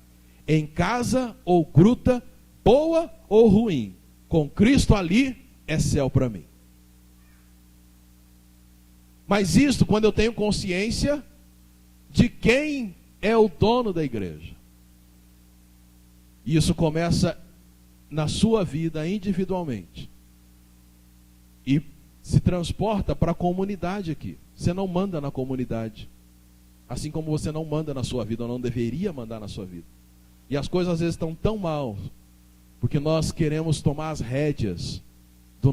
em casa ou gruta, boa ou ruim, com Cristo ali é céu para mim. Mas isto quando eu tenho consciência de quem é o dono da igreja. E isso começa na sua vida individualmente. E se transporta para a comunidade aqui. Você não manda na comunidade. Assim como você não manda na sua vida, ou não deveria mandar na sua vida. E as coisas às vezes estão tão mal, porque nós queremos tomar as rédeas da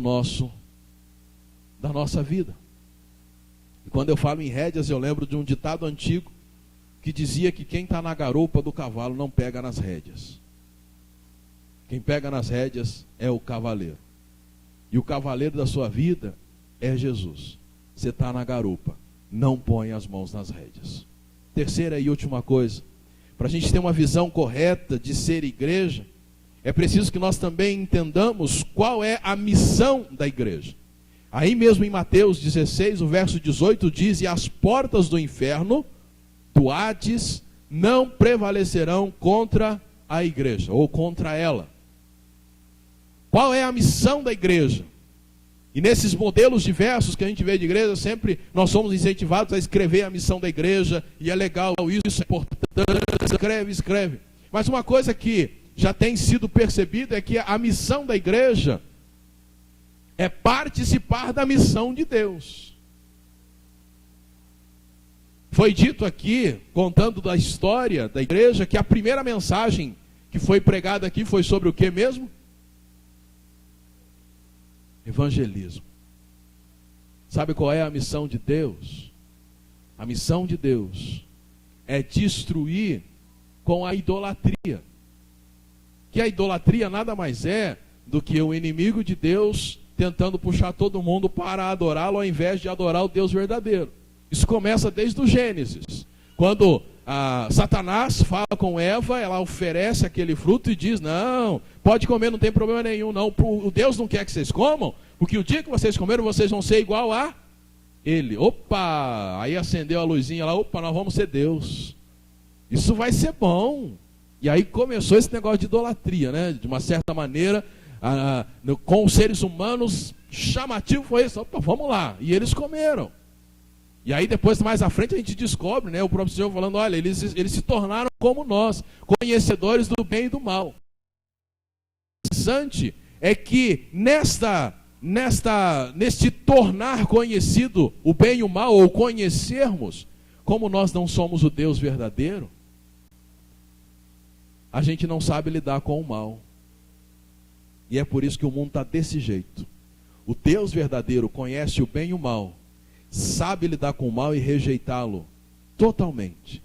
nossa vida. E quando eu falo em rédeas, eu lembro de um ditado antigo que dizia que quem está na garupa do cavalo não pega nas rédeas. Quem pega nas rédeas é o cavaleiro. E o cavaleiro da sua vida é Jesus. Você está na garupa, não põe as mãos nas rédeas. Terceira e última coisa, para a gente ter uma visão correta de ser igreja, é preciso que nós também entendamos qual é a missão da igreja. Aí mesmo em Mateus 16, o verso 18 diz: e as portas do inferno, do Hades, não prevalecerão contra a igreja, ou contra ela. Qual é a missão da igreja? E nesses modelos diversos que a gente vê de igreja, sempre nós somos incentivados a escrever a missão da igreja, e é legal, isso é importante, escreve. Mas uma coisa que já tem sido percebida é que a missão da igreja é participar da missão de Deus. Foi dito aqui, contando da história da igreja, que a primeira mensagem que foi pregada aqui foi sobre o que mesmo? Evangelismo. Sabe qual é a missão de Deus? A missão de Deus é destruir com a idolatria. Que a idolatria nada mais é do que o inimigo de Deus tentando puxar todo mundo para adorá-lo ao invés de adorar o Deus verdadeiro. Isso começa desde o Gênesis. Quando Satanás fala com Eva, ela oferece aquele fruto e diz: não, pode comer, não tem problema nenhum, não. O Deus não quer que vocês comam, porque o dia que vocês comeram, vocês vão ser igual a Ele. Opa! Aí acendeu a luzinha lá, opa, nós vamos ser Deus. Isso vai ser bom. E aí começou esse negócio de idolatria, né? De uma certa maneira, com os seres humanos, chamativo foi isso. Opa, vamos lá. E eles comeram. E aí depois, mais à frente, a gente descobre, né, o próprio Senhor falando: olha, eles se tornaram como nós, conhecedores do bem e do mal. O interessante é que neste tornar conhecido o bem e o mal, ou conhecermos, como nós não somos o Deus verdadeiro, a gente não sabe lidar com o mal. E é por isso que o mundo está desse jeito. O Deus verdadeiro conhece o bem e o mal, sabe lidar com o mal e rejeitá-lo totalmente.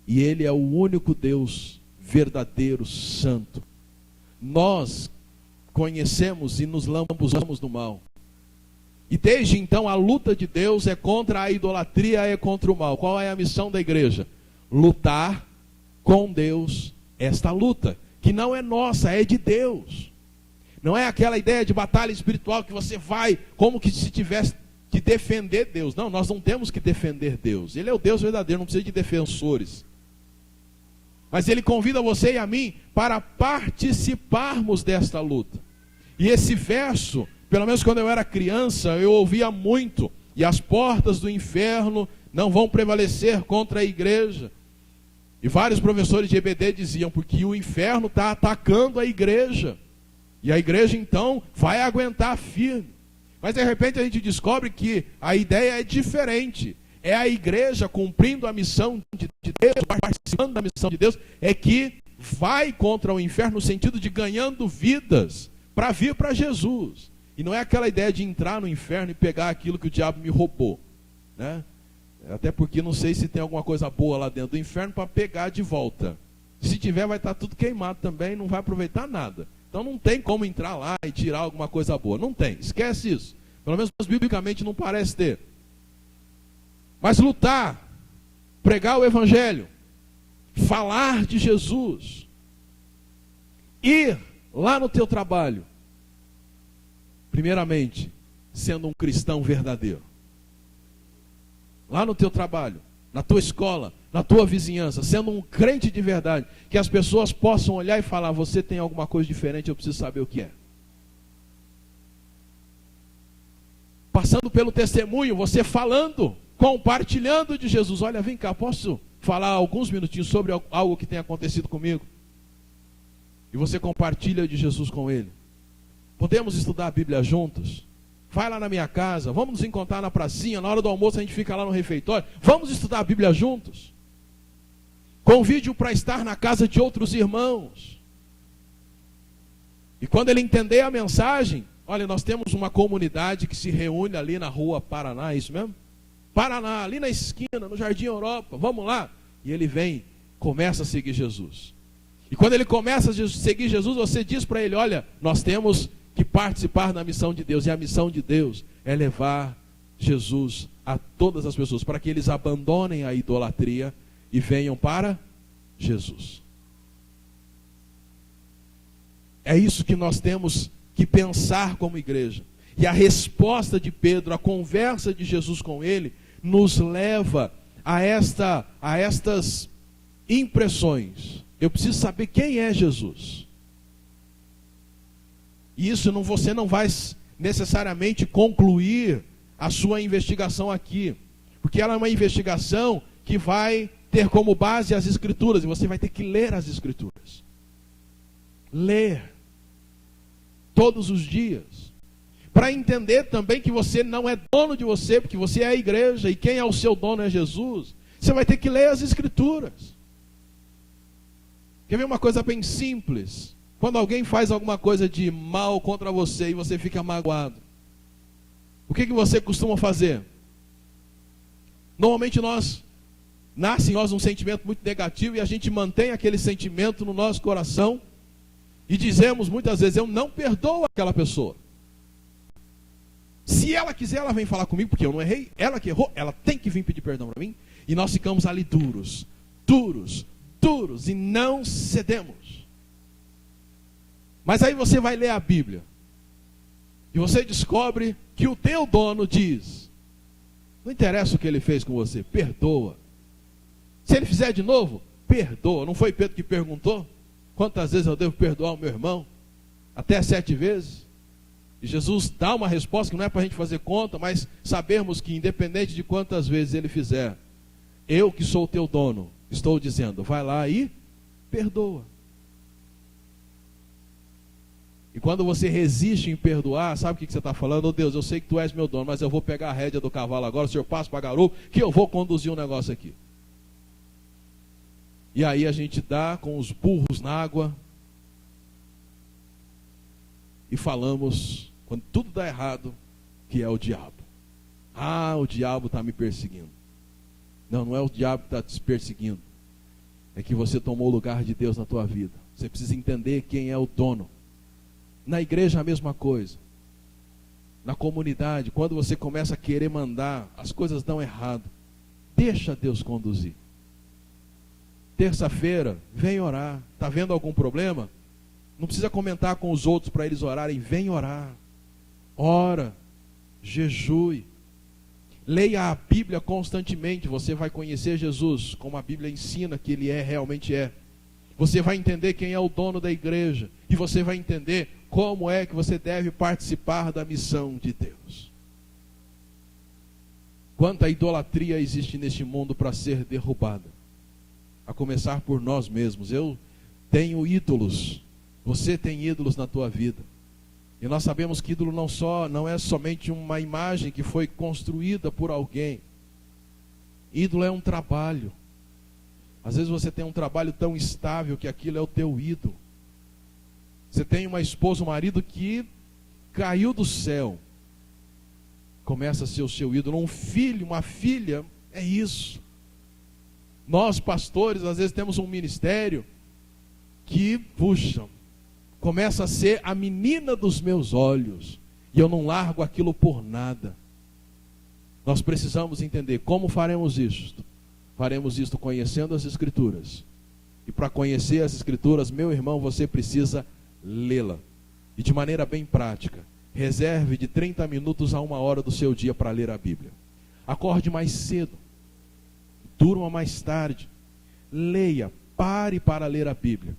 E Ele é o único Deus verdadeiro, santo. Nós conhecemos e nos lambuzamos do mal. E desde então a luta de Deus é contra a idolatria, é contra o mal. Qual é a missão da igreja? Lutar com Deus esta luta, que não é nossa, é de Deus. Não é aquela ideia de batalha espiritual que você vai como que se estivesse que defender Deus. Não, nós não temos que defender Deus. Ele é o Deus verdadeiro, não precisa de defensores. Mas Ele convida você e a mim para participarmos desta luta. E esse verso, pelo menos quando eu era criança, eu ouvia muito. E as portas do inferno não vão prevalecer contra a igreja. E vários professores de EBD diziam, porque o inferno está atacando a igreja. E a igreja então vai aguentar firme. Mas de repente a gente descobre que a ideia é diferente. É a igreja cumprindo a missão de Deus, participando da missão de Deus, é que vai contra o inferno no sentido de ganhando vidas para vir para Jesus. E não é aquela ideia de entrar no inferno e pegar aquilo que o diabo me roubou, né? Até porque não sei se tem alguma coisa boa lá dentro do inferno para pegar de volta. Se tiver, vai estar tudo queimado também, não vai aproveitar nada. Então não tem como entrar lá e tirar alguma coisa boa. Não tem, esquece isso. Pelo menos biblicamente não parece ter. Mas lutar, pregar o evangelho, falar de Jesus, ir lá no teu trabalho, primeiramente, sendo um cristão verdadeiro. Lá no teu trabalho, na tua escola, na tua vizinhança, sendo um crente de verdade, que as pessoas possam olhar e falar, você tem alguma coisa diferente, eu preciso saber o que é. Passando pelo testemunho, você falando, compartilhando de Jesus. Olha, vem cá, posso falar alguns minutinhos sobre algo que tem acontecido comigo? E você compartilha de Jesus com ele. Podemos estudar a Bíblia juntos? Vai lá na minha casa, vamos nos encontrar na pracinha, na hora do almoço a gente fica lá no refeitório, vamos estudar a Bíblia juntos. Convide-o para estar na casa de outros irmãos. E quando ele entender a mensagem, olha, nós temos uma comunidade que se reúne ali na rua Paraná, é isso mesmo? Paraná, ali na esquina, no Jardim Europa, vamos lá. E ele vem, começa a seguir Jesus. E quando ele começa a seguir Jesus, você diz para ele, olha, nós temos que participar da missão de Deus, e a missão de Deus é levar Jesus a todas as pessoas, para que eles abandonem a idolatria e venham para Jesus. É isso que nós temos que pensar como igreja. E a resposta de Pedro, a conversa de Jesus com ele, nos leva a estas impressões. Eu preciso saber quem é Jesus. E isso você não vai necessariamente concluir a sua investigação aqui. Porque ela é uma investigação que vai ter como base as Escrituras. E você vai ter que ler as Escrituras. Ler. Todos os dias. Para entender também que você não é dono de você, porque você é a igreja. E quem é o seu dono é Jesus. Você vai ter que ler as Escrituras. Quer ver uma coisa bem simples? Quando alguém faz alguma coisa de mal contra você e você fica magoado, o que você costuma fazer? Normalmente nasce em nós um sentimento muito negativo e a gente mantém aquele sentimento no nosso coração e dizemos muitas vezes, eu não perdoo aquela pessoa. Se ela quiser, ela vem falar comigo, porque eu não errei, ela que errou, ela tem que vir pedir perdão para mim. E nós ficamos ali duros e não cedemos. Mas aí você vai ler a Bíblia e você descobre que o teu dono diz, não interessa o que ele fez com você, perdoa. Se ele fizer de novo, perdoa. Não foi Pedro que perguntou? Quantas vezes eu devo perdoar o meu irmão? Até 7 vezes? E Jesus dá uma resposta que não é para a gente fazer conta, mas sabermos que independente de quantas vezes ele fizer, eu que sou o teu dono, estou dizendo, vai lá e perdoa. E quando você resiste em perdoar, sabe o que você está falando? Oh Deus, eu sei que tu és meu dono, mas eu vou pegar a rédea do cavalo agora, o senhor passa para a garupa, que eu vou conduzir um negócio aqui. E aí a gente dá com os burros na água e falamos, quando tudo dá errado, que é o diabo. Ah, o diabo está me perseguindo. Não, não é o diabo que está te perseguindo. É que você tomou o lugar de Deus na tua vida. Você precisa entender quem é o dono. Na igreja a mesma coisa. Na comunidade, quando você começa a querer mandar, as coisas dão errado. Deixa Deus conduzir. Terça-feira, vem orar. Está vendo algum problema? Não precisa comentar com os outros para eles orarem. Vem orar. Ora. Jejue. Leia a Bíblia constantemente, você vai conhecer Jesus como a Bíblia ensina que Ele realmente é. Você vai entender quem é o dono da igreja. E você vai entender como é que você deve participar da missão de Deus. Quanta idolatria existe neste mundo para ser derrubada. A começar por nós mesmos. Eu tenho ídolos. Você tem ídolos na tua vida. E nós sabemos que ídolo não é somente uma imagem que foi construída por alguém. Ídolo é um trabalho. Às vezes você tem um trabalho tão estável que aquilo é o teu ídolo. Você tem uma esposa, um marido que caiu do céu. Começa a ser o seu ídolo. Um filho, uma filha, é isso. Nós, pastores, às vezes temos um ministério que, puxa, começa a ser a menina dos meus olhos. E eu não largo aquilo por nada. Nós precisamos entender como faremos isto. Faremos isto conhecendo as Escrituras. E para conhecer as Escrituras, meu irmão, você precisa lê-la. E de maneira bem prática. Reserve de 30 minutos a 1 hora do seu dia para ler a Bíblia. Acorde mais cedo. Durma mais tarde. Leia. Pare para ler a Bíblia.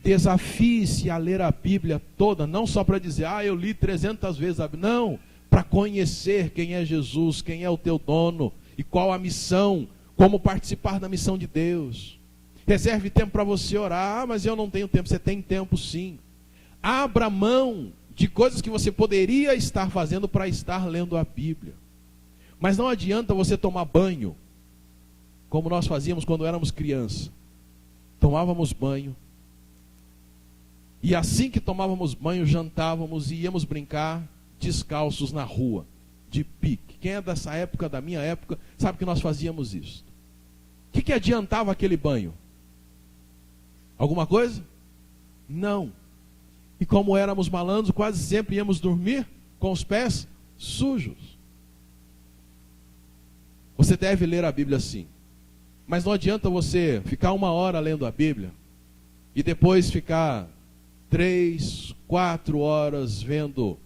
Desafie-se a ler a Bíblia toda. Não só para dizer, eu li 300 vezes a Bíblia. Não. Para conhecer quem é Jesus, quem é o teu dono. E qual a missão. Como participar da missão de Deus. Reserve tempo para você orar. Mas eu não tenho tempo. Você tem tempo sim. Abra mão de coisas que você poderia estar fazendo para estar lendo a Bíblia. Mas não adianta você tomar banho, como nós fazíamos quando éramos crianças. Tomávamos banho. E assim que tomávamos banho, jantávamos e íamos brincar descalços na rua, de pique. Quem é dessa época, da minha época, sabe que nós fazíamos isso. O que adiantava aquele banho? Alguma coisa? Não. E como éramos malandros, quase sempre íamos dormir com os pés sujos. Você deve ler a Bíblia sim. Mas não adianta você ficar 1 hora lendo a Bíblia e depois ficar 3, 4 horas vendo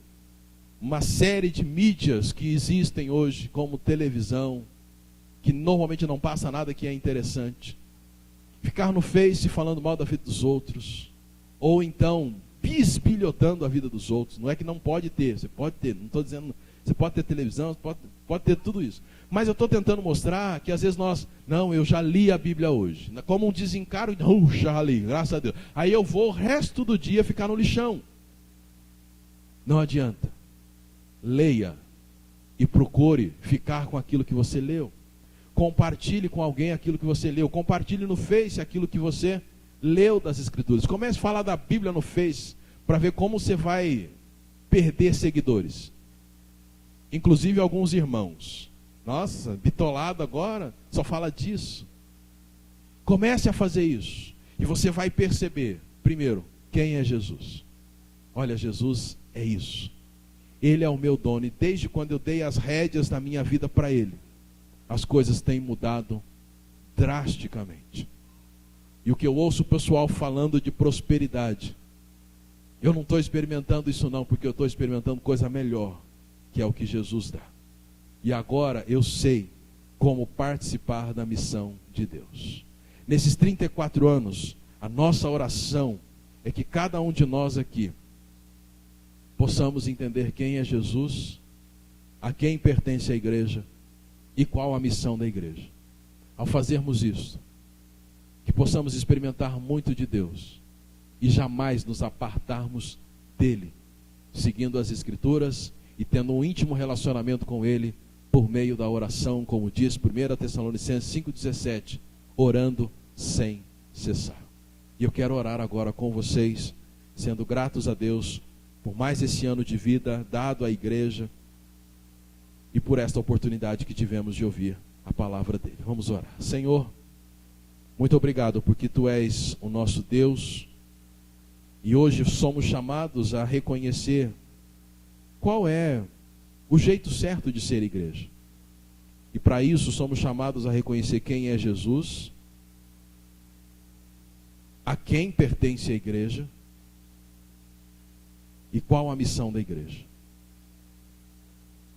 uma série de mídias que existem hoje, como televisão, que normalmente não passa nada que é interessante. Ficar no Face falando mal da vida dos outros. Ou então bisbilhotando a vida dos outros. Não é que não pode ter, você pode ter, não estou dizendo, você pode ter televisão, pode ter tudo isso. Mas eu estou tentando mostrar que às vezes eu já li a Bíblia hoje. Como um desencaro, já li, graças a Deus. Aí eu vou o resto do dia ficar no lixão. Não adianta. Leia e procure ficar com aquilo que você leu. Compartilhe com alguém aquilo que você leu. Compartilhe no Face aquilo que você leu das Escrituras. Comece a falar da Bíblia no Face para ver como você vai perder seguidores. Inclusive alguns irmãos. Nossa, bitolado agora, só fala disso. Comece a fazer isso. E você vai perceber, primeiro, quem é Jesus. Olha, Jesus é isso. Ele é o meu dono. E desde quando eu dei as rédeas da minha vida para Ele, as coisas têm mudado drasticamente. E o que eu ouço o pessoal falando de prosperidade, eu não estou experimentando isso não, porque eu estou experimentando coisa melhor, que é o que Jesus dá. E agora eu sei como participar da missão de Deus. Nesses 34 anos, a nossa oração é que cada um de nós aqui possamos entender quem é Jesus, a quem pertence a igreja e qual a missão da igreja. Ao fazermos isso, que possamos experimentar muito de Deus e jamais nos apartarmos dele, seguindo as Escrituras e tendo um íntimo relacionamento com Ele por meio da oração, como diz 1 Tessalonicenses 5,17, orando sem cessar. E eu quero orar agora com vocês, sendo gratos a Deus por mais esse ano de vida dado à igreja e por esta oportunidade que tivemos de ouvir a palavra dele. Vamos orar. Senhor, muito obrigado porque Tu és o nosso Deus e hoje somos chamados a reconhecer qual é o jeito certo de ser igreja. E para isso somos chamados a reconhecer quem é Jesus, a quem pertence a igreja e qual a missão da igreja.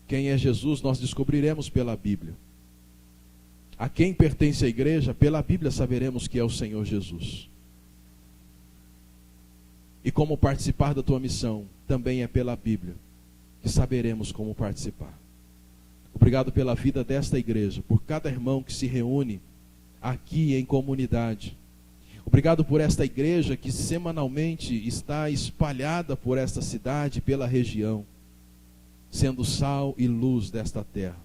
Quem é Jesus nós descobriremos pela Bíblia. A quem pertence a igreja, pela Bíblia saberemos que é o Senhor Jesus. E como participar da tua missão, também é pela Bíblia que saberemos como participar. Obrigado pela vida desta igreja, por cada irmão que se reúne aqui em comunidade. Obrigado por esta igreja que semanalmente está espalhada por esta cidade, pela região, sendo sal e luz desta terra.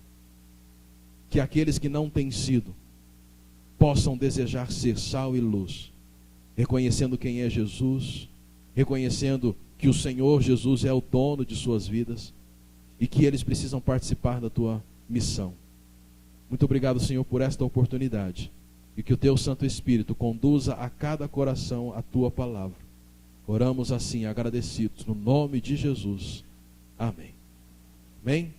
Que aqueles que não têm sido possam desejar ser sal e luz, reconhecendo quem é Jesus, reconhecendo que o Senhor Jesus é o dono de suas vidas e que eles precisam participar da tua missão. Muito obrigado, Senhor, por esta oportunidade e que o teu Santo Espírito conduza a cada coração a tua palavra. Oramos assim, agradecidos, no nome de Jesus. Amém. Amém?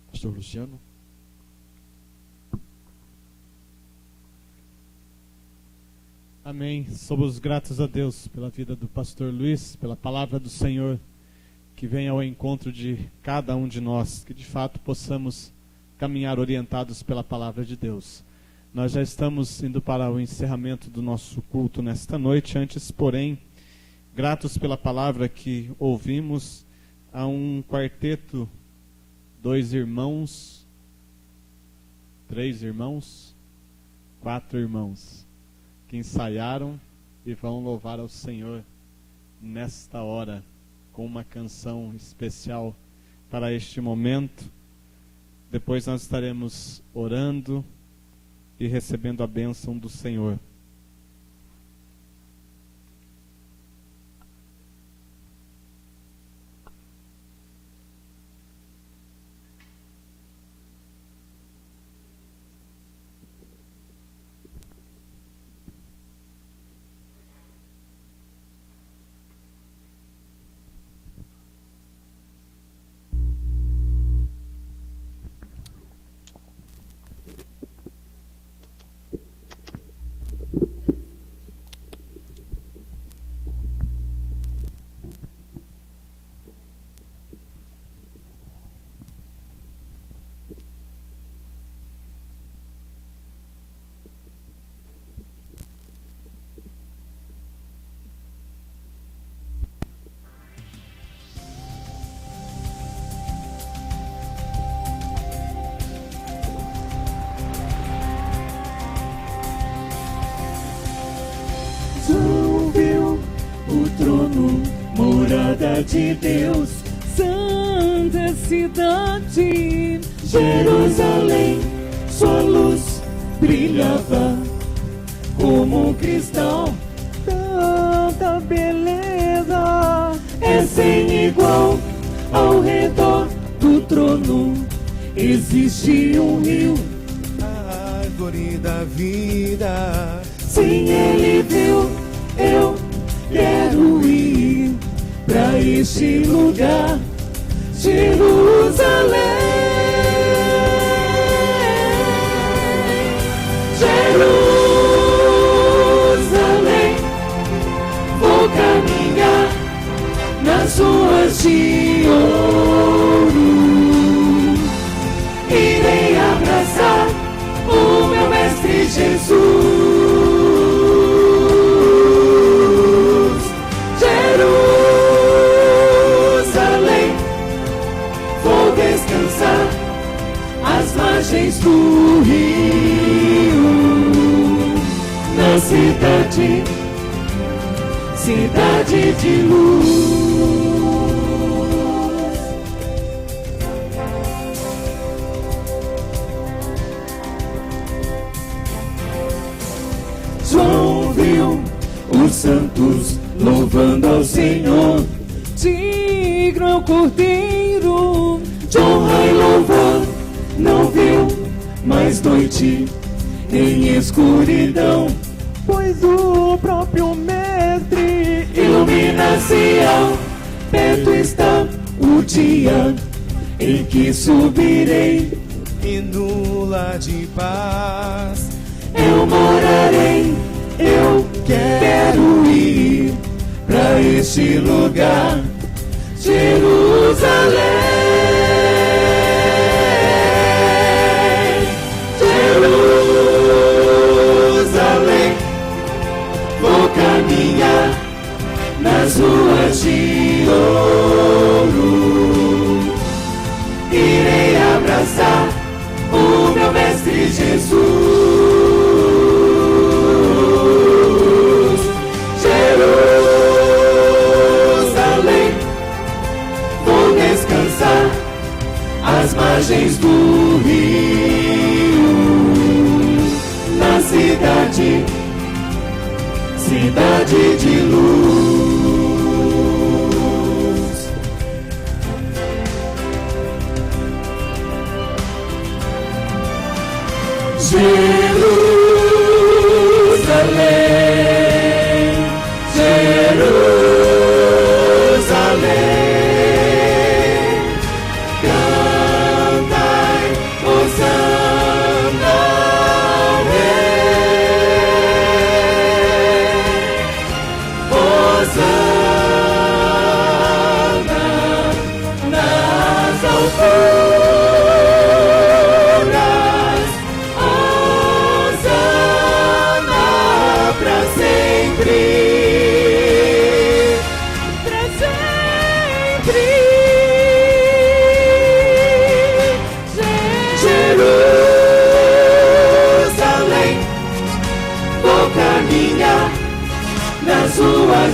Pastor Luciano. Amém. Somos gratos a Deus pela vida do pastor Luiz, pela palavra do Senhor que vem ao encontro de cada um de nós, que de fato possamos caminhar orientados pela palavra de Deus. Nós já estamos indo para o encerramento do nosso culto nesta noite. Antes, porém, gratos pela palavra que ouvimos, a um quarteto, 2 irmãos, 3 irmãos, 4 irmãos, que ensaiaram e vão louvar ao Senhor nesta hora, com uma canção especial para este momento. Depois nós estaremos orando e recebendo a bênção do Senhor. João viu o trono, morada de Deus, santa cidade, Jerusalém, sua luz brilhava como um cristal, tanta beleza é sem igual. Ao redor do trono existe um rio, a árvore da vida. Sim, ele viu, eu quero ir pra este lugar, Jerusalém, Jerusalém. Vou caminhar nas ruas de ouro, irei abraçar o meu mestre Jesus. Às margens do rio, na cidade, cidade de luz. João viu os santos louvando ao Senhor, digno é o Cordeiro de honra e louvor. Não viu mais noite nem escuridão, pois o próprio Mestre ilumina Sião. Perto está o dia em que subirei, E no lar de paz eu morarei. Eu quero ir pra este lugar, Jerusalém,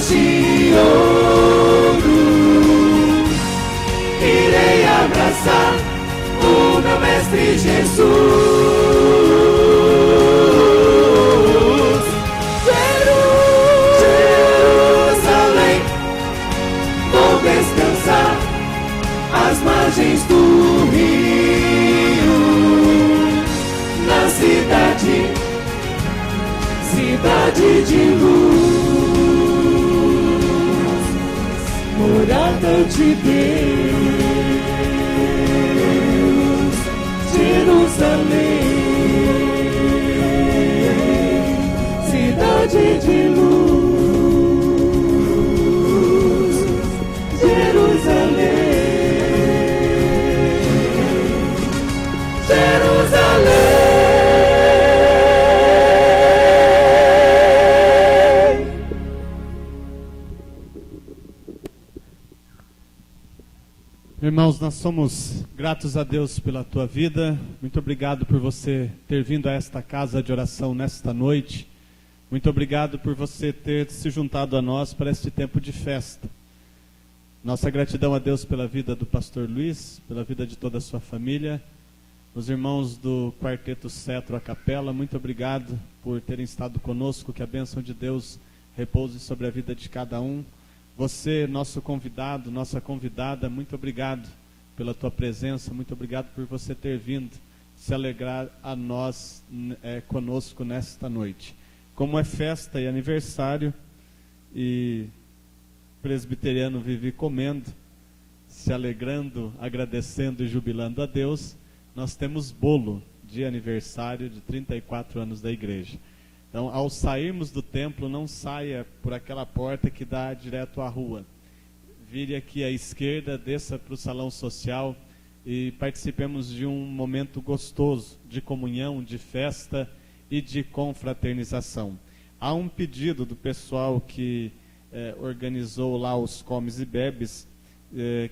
De ouro, irei abraçar o meu mestre Jesus. Jerusalém, vou descansar às margens do rio, na cidade de luz. Morada de Deus, Jerusalém, cidade de luz, Jerusalém, Jerusalém. Irmãos, nós somos gratos a Deus pela tua vida. Muito obrigado por você ter vindo a esta casa de oração nesta noite. Muito obrigado por você ter se juntado a nós para este tempo de festa. Nossa gratidão a Deus pela vida do pastor Luiz, pela vida de toda a sua família. Os irmãos do Quarteto Cetro a Capela, muito obrigado por terem estado conosco. Que a bênção de Deus repouse sobre a vida de cada um. Você, nosso convidado, nossa convidada, muito obrigado pela tua presença, muito obrigado por você ter vindo se alegrar a nós conosco nesta noite. Como é festa e aniversário, e presbiteriano vive comendo, se alegrando, agradecendo e jubilando a Deus, nós temos bolo de aniversário de 34 anos da igreja. Então, ao sairmos do templo, não saia por aquela porta que dá direto à rua. Vire aqui à esquerda, desça para o salão social e participemos de um momento gostoso de comunhão, de festa e de confraternização. Há um pedido do pessoal que organizou lá os comes e bebes,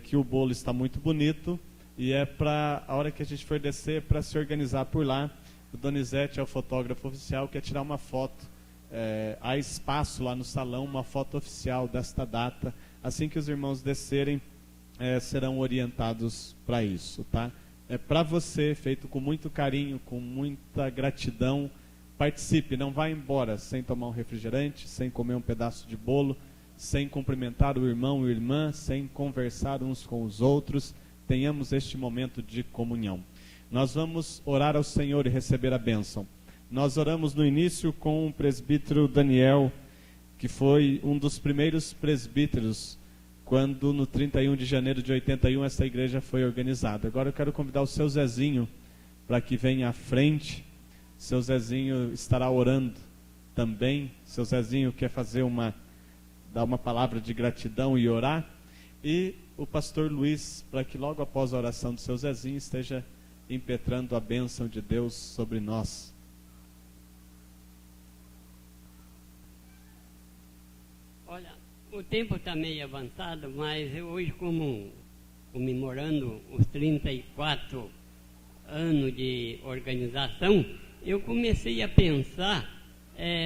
que o bolo está muito bonito e é para, a hora que a gente for descer, para se organizar por lá. O Donizete é o fotógrafo oficial, quer tirar uma foto. Há espaço lá no salão, uma foto oficial desta data. Assim que os irmãos descerem, serão orientados para isso, tá? É para você, feito com muito carinho, com muita gratidão. Participe, não vá embora sem tomar um refrigerante, sem comer um pedaço de bolo, sem cumprimentar o irmão e irmã, sem conversar uns com os outros. Tenhamos este momento de comunhão. Nós vamos orar ao Senhor e receber a bênção. Nós oramos no início com o presbítero Daniel, que foi um dos primeiros presbíteros, quando no 31 de janeiro de 81 essa igreja foi organizada. Agora eu quero convidar o seu Zezinho para que venha à frente. Seu Zezinho estará orando também. Seu Zezinho quer dar uma palavra de gratidão e orar. E o pastor Luiz, para que logo após a oração do seu Zezinho esteja impetrando a bênção de Deus sobre nós. Olha, o tempo está meio avançado, mas eu hoje, como comemorando os 34 anos de organização, eu comecei a pensar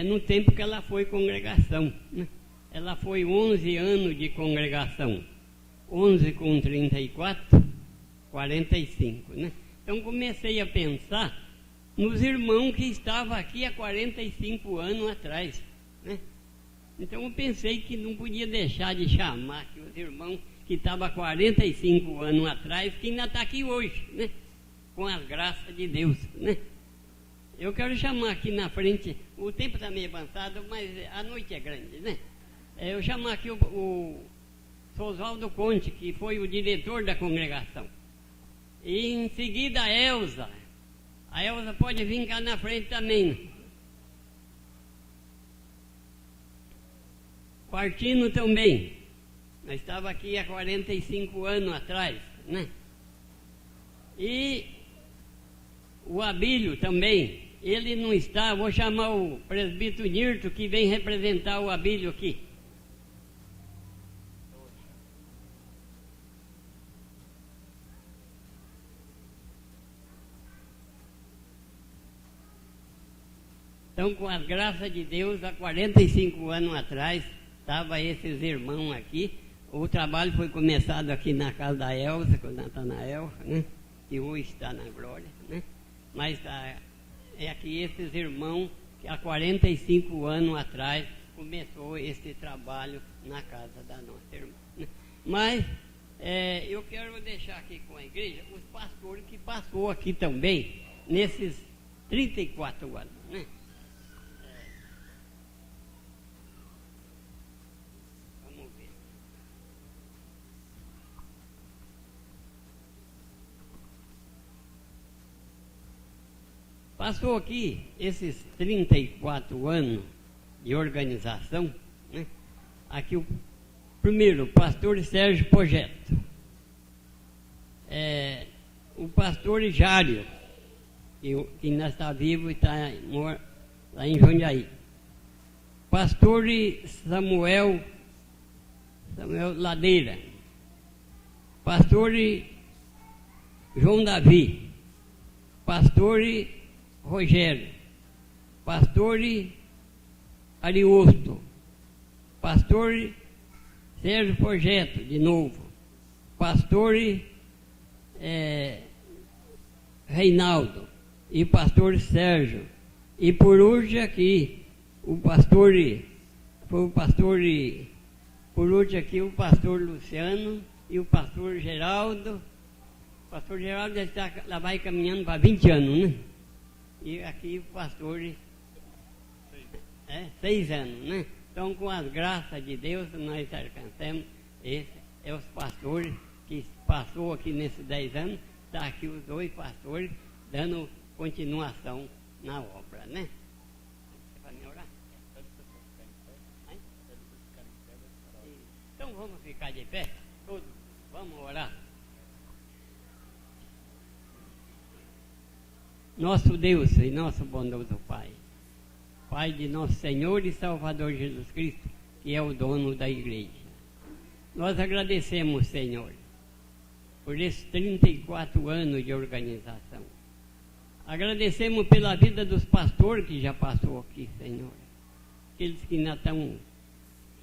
no tempo que ela foi congregação, né? Ela foi 11 anos de congregação, 11 com 34, 45, né? Então comecei a pensar nos irmãos que estavam aqui há 45 anos atrás, né? Então eu pensei que não podia deixar de chamar aqui os irmãos que estavam há 45 anos atrás, que ainda está aqui hoje, né? Com as graças de Deus, né? Eu quero chamar aqui na frente, o tempo está meio avançado, mas a noite é grande, né? Eu chamar aqui o Oswaldo Conte, que foi o diretor da congregação. E em seguida a Elza. A Elza pode vir cá na frente também. O Artino também. Nós estávamos aqui há 45 anos atrás, né? E o Abílio também. Ele não está, vou chamar o presbítero Nirto, que vem representar o Abílio aqui. Então, com as graças de Deus, há 45 anos atrás, estavam esses irmãos aqui. O trabalho foi começado aqui na casa da Elza, com o Natanael, né? Que hoje está na glória, né? Mas é aqui esses irmãos que há 45 anos atrás começou esse trabalho na casa da nossa irmã, né? Mas eu quero deixar aqui com a igreja os pastores que passou aqui também nesses 34 anos, né? Passou aqui esses 34 anos de organização, né? Aqui o primeiro, o pastor Sérgio Projeto, o pastor Jário, que ainda está vivo e está lá em Jundiaí, pastor Samuel Ladeira, pastor João Davi, pastor Rogério, pastor Ariosto, pastor Sérgio Projeto, de novo, pastor Reinaldo e pastor Sérgio, e por hoje aqui o pastor, foi o pastor, por hoje aqui o pastor Luciano e o pastor Geraldo. O pastor Geraldo já lá vai caminhando para 20 anos, né? E aqui o pastor, 6 anos, né? Então, com as graças de Deus, nós alcançamos os pastores que passou aqui nesses 10 anos. Está aqui os 2 pastores dando continuação na obra, né? Você vai me orar? Então, vamos ficar de pé, todos, vamos orar. Nosso Deus e nosso bondoso Pai, Pai de nosso Senhor e Salvador Jesus Cristo, que é o dono da igreja. Nós agradecemos, Senhor, por esses 34 anos de organização. Agradecemos pela vida dos pastores que já passou aqui, Senhor. Aqueles que ainda estão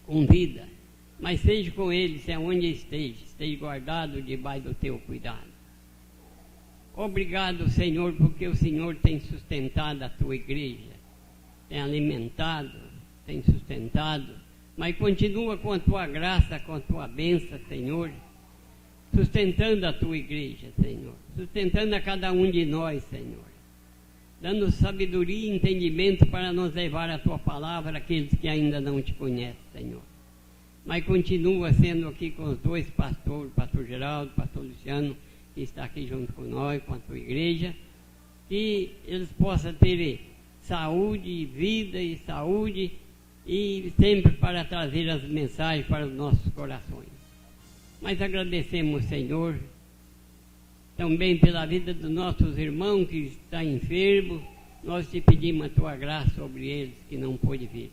com vida, mas seja com eles, aonde esteja guardado debaixo do teu cuidado. Obrigado, Senhor, porque o Senhor tem sustentado a tua igreja, tem alimentado, tem sustentado, mas continua com a tua graça, com a tua bênção, Senhor, sustentando a tua igreja, Senhor, sustentando a cada um de nós, Senhor, dando sabedoria e entendimento para nos levar a tua palavra àqueles que ainda não te conhecem, Senhor. Mas continua sendo aqui com os 2 pastores, pastor Geraldo, pastor Luciano, que está aqui junto com nós, com a tua igreja, que eles possam ter saúde, vida e saúde, e sempre para trazer as mensagens para os nossos corações. Mas agradecemos, Senhor, também pela vida dos nossos irmãos que estão enfermos. Nós te pedimos a tua graça sobre eles que não pôde vir.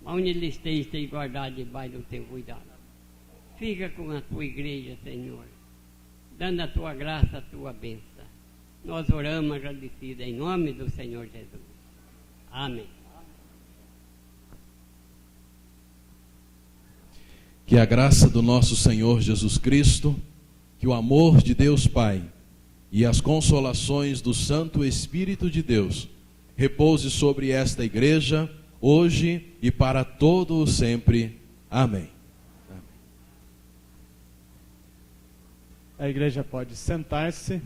Onde eles estejam guardados debaixo do teu cuidado. Fica com a tua igreja, Senhor, dando a tua graça, a tua bênção. Nós oramos agradecidos em nome do Senhor Jesus. Amém. Que a graça do nosso Senhor Jesus Cristo, que o amor de Deus Pai e as consolações do Santo Espírito de Deus repouse sobre esta igreja, hoje e para todo o sempre. Amém. A igreja pode sentar-se.